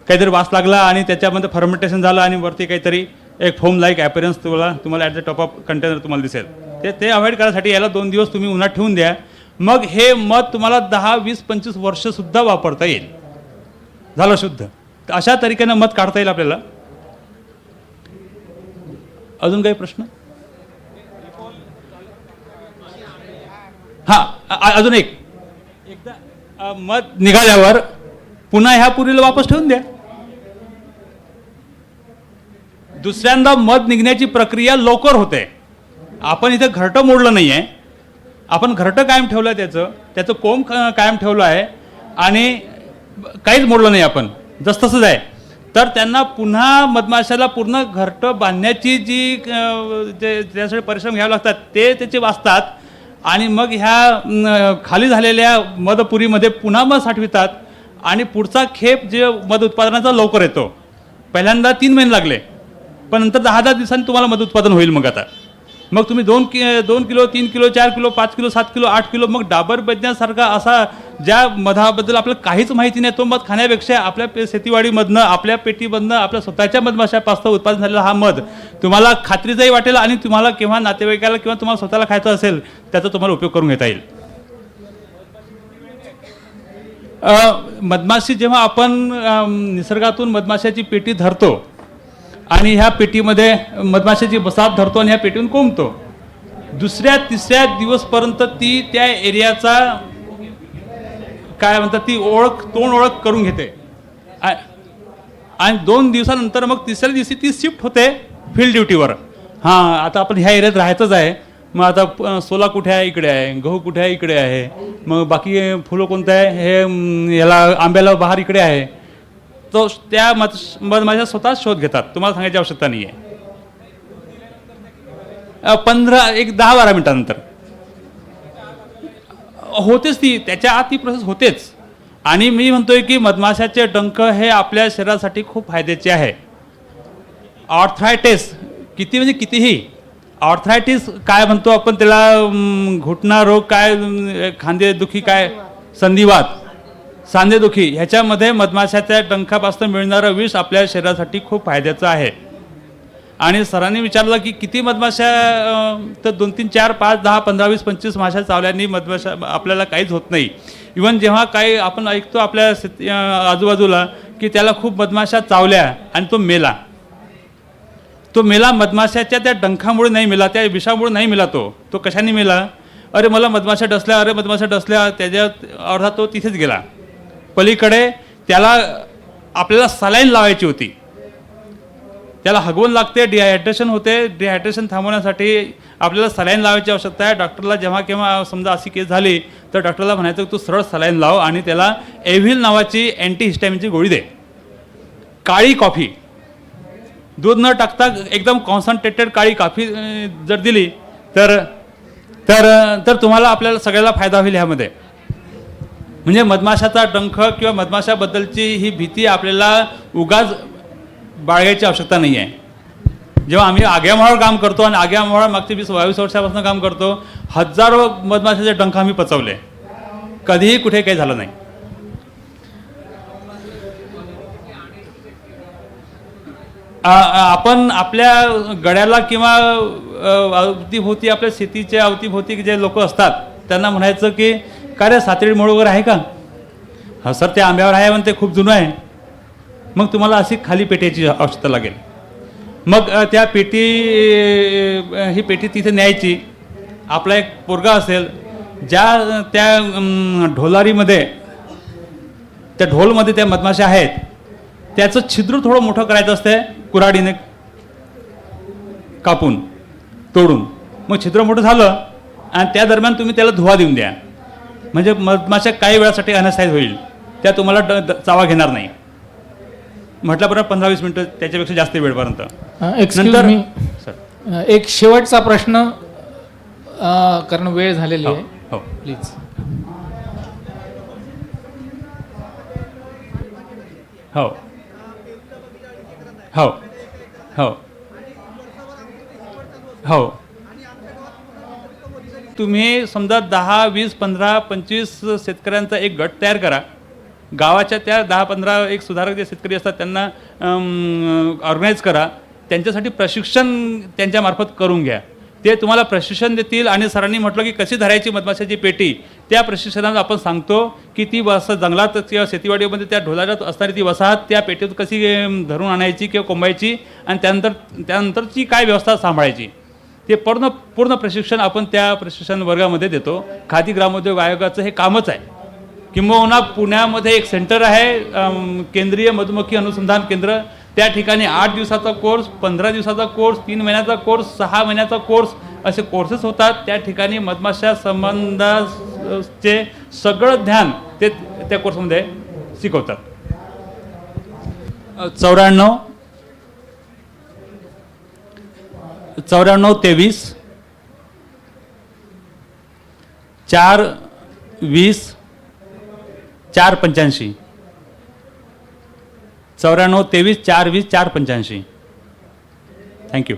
काहीतरी वास लागला आणि त्याच्यामध्ये फर्मेंटेशन झालं आणि वरती काहीतरी एक फोम लाईक ॲपिरन्स तुम्हाला at the top of container तुम्हाला दिसेल. ते अवॉइड करण्यासाठी याला 2 दिवस तुम्ही उन्हात ठेवून द्या. मग हे मध तुम्हाला 10 20 25 वर्षसुद्धा वापरता येईल. झालं शुद्ध. अशा तरीकेनं मध काढता येईल आपल्याला. अजून काही प्रश्न? हां, अजून एकदा मध निघाल्यावर पुन्हा ह्या पुरीला वापस ठेवून द्या. दुसऱ्यांदा मध निघण्याची प्रक्रिया लवकर होते. आपण इथे घरटं मोडलं नाही आहे, आपण घरटं कायम ठेवलं आहे, त्याचं कोंब कायम ठेवलं आहे आणि काहीच मोडलं नाही आपण, जसतसंच आहे. तर त्यांना पुन्हा मधमाशाला पूर्ण घरटं बांधण्याची जी त्यासाठी परिश्रम घ्यावे लागतात ते त्याचे वाचतात आणि मग ह्या खाली झालेल्या मधपुरीमध्ये पुन्हा मध साठवितात आणि पुढचा खेप जे मध उत्पादनाचा लवकर येतो. पहिल्यांदा 3 महिने लागले, पण नंतर 10-10 दिवसांनी तुम्हाला मध उत्पादन होईल. मग तुम्ही 2 kilo 3 kilo 4 kilo 5 kilo 7 kilo 8 kilo, मग डाबर बदण्यासारखा असा ज्या मधाबद्दल आपल्याला काहीच माहिती नाही तो मध खाण्यापेक्षा आपल्या शेतीवाडीमधनं, आपल्या पेटीमधनं, आपल्या स्वतःच्या मधमाशापासून उत्पादन झालेला हा मध तुम्हाला खात्रीचाही वाटेल आणि तुम्हाला किंवा नातेवाईकाला किंवा तुम्हाला स्वतःला खायचं असेल त्याचा तुम्हाला उपयोग करून घेता येईल. मधमाशी जेव्हा आपण निसर्गातून मधमाशाची पेटी धरतो आणि ह्या पेटीमध्ये मधमाशाची बसात धरतो आणि ह्या पेटीतून कोंबतो, 2-3 दिवसपर्यंत ती त्या एरियाचा काय म्हणतात ती तोंड ओळख करून घेते आणि 2 दिवसानंतर मग 3ऱ्या दिवशी ती शिफ्ट होते फील्ड ड्युटीवर. हां, आता आपण ह्या एरियात राहायचंच आहे, मग आता सोला कुठे आहे, इकडे आहे, गहू कुठे आहे, इकडे आहे, मग बाकी फुलं कोणतं आहे, हे याला आंब्याला बहार इकडे आहे. तो त्या मधमाशा स्वतः शोध घेतात, तुम्हाला सांगायची आवश्यकता नाही आहे. 10-12 मिनिटानंतर होतेच त्याच्या आत ती प्रोसेस होतेच. आणि मी म्हणतोय की मधमाशाचे डंख हे आपल्या शरीरासाठी खूप फायद्याचे आहे. ऑर्थरायटिस म्हणजे कितीही ऑर्थरायटिस काय म्हणतो आपण त्याला, घुटना रोग काय, खांदेदुखी काय, संधिवात, सांधेदुखी, ह्याच्यामध्ये मधमाशाच्या डंखापासून मिळणारं विष आपल्या शरीरासाठी खूप फायद्याचं आहे. आणि सरांनी विचारलं की किती मधमाशा, तर 2-3 4 5 10 15 20 25 माशा चावल्याने मधमाशा आपल्याला काहीच होत नाही. इवन जेव्हा काही आपण ऐकतो आपल्या आजूबाजूला की त्याला खूप मधमाशा चावल्या आणि तो मेला मधमाशाच्या त्या डंखामुळे नाही मेला, त्या विषामुळे नाही मेला. तो कशाने मेला, अरे मला मधमाशा डसल्या, त्याच्यात अर्धा तो तिथेच गेला. पलीकडे त्याला आपल्याला सलाईन लावायची होती, त्याला हगवण लागते, डिहायड्रेशन होते, डिहायड्रेशन थांबवण्यासाठी आपल्याला सलाईन लावायची आवश्यकता आहे. डॉक्टरला जेव्हा केव्हा समजा अशी केस झाली तर डॉक्टरला म्हणायचं की तू सरळ सलाईन लाव आणि त्याला एव्हिल नावाची अँटीहिस्टॅमिनची गोळी दे. काळी कॉफी, दूध न टाकता एकदम कॉन्सन्ट्रेटेड काळी कॉफी जर दिली तर तर तर तुम्हाला आपल्याला सगळ्याला फायदा होईल ह्यामध्ये. म्हणजे मधमाशाचा डंख किंवा मधमाशाबद्दलची ही भीती आपल्याला उगाच बाळगायची आवश्यकता नाही आहे. जेव्हा आम्ही आग्यामाळावर काम करतो आणि आग्यामाळा मागच्या 20-22 वर्षापासून काम करतो, हजारो मधमाशाचे डंख आम्ही पचवले, कधीही कुठे काही झालं नाही. आपण आपल्या गड्याला किंवा अवतीभोवती आपल्या शेतीच्या अवतीभोवती जे लोक असतात त्यांना म्हणायचं की काय रे सातेरी मोड वगैरे आहे का, हा सर ते आंब्यावर आहे पण ते खूप जुनं आहे. मग तुम्हाला अशी खाली पेटीची आवश्यकता लागेल. मग त्या ही पेटी तिथे न्यायची. आपला एक पोरगा असेल ज्या त्या ढोलारीमध्ये त्या ढोलमध्ये त्या मधमाशा आहेत, त्याचं छिद्र थोडं मोठं करायचं असते कुऱ्हाडीने कापून तोडून. मग छिद्र मोठं झालं आणि त्या दरम्यान तुम्ही त्याला धुवा देऊन द्या, म्हणजे मधमाशा काही वेळासाठी अनस्थायिक होईल, त्या तुम्हाला चावा घेणार नाही. म्हटल्यापर्यंत 15-20 मिनिटं, त्याच्यापेक्षा जास्त वेळपर्यंत.
नंतर सर एक शेवटचा प्रश्न, कारण वेळ झालेली आहे.
हो
प्लीज.
हो हो हो हो तुम्ही समजा 10, 20, 15, 25 शेतकऱ्यांचा एक गट तयार करा. गावाच्या त्या 10-15 एक सुधारक जे शेतकरी असतात त्यांना ऑर्गनाईज करा. त्यांच्यासाठी प्रशिक्षण त्यांच्यामार्फत करून घ्या. ते तुम्हाला प्रशिक्षण देतील. आणि सरांनी म्हटलं की कशी धरायची मधमाशाची पेटी, त्या प्रशिक्षणात आपण सांगतो की ती जंगलात किंवा शेतीवाडीमध्ये त्या ढोलाऱ्यात असणारी ती वसाहत त्या पेटीत कशी धरून आणायची किंवा कोंबायची आणि त्यानंतरची काय व्यवस्था सांभाळायची, ते पूर्ण प्रशिक्षण आपण त्या प्रशिक्षण वर्गामध्ये देतो. खादी ग्रामोद्योग आयोगाचं हे कामच आहे. किंबहुना पुण्यामध्ये एक सेंटर आहे, केंद्रीय मधुमक्खी अनुसंधान केंद्र. त्या ठिकाणी 8 दिवसाचा कोर्स, 15 दिवसाचा कोर्स, 3 महिन्याचा कोर्स, 6 महिन्याचा कोर्स असे कोर्सेस होतात. त्या ठिकाणी मधमाशा संबंधाचे सगळं ज्ञान ते त्या कोर्समध्ये शिकवतात. 94 23 420 485 94 23 420 485. थँक्यू.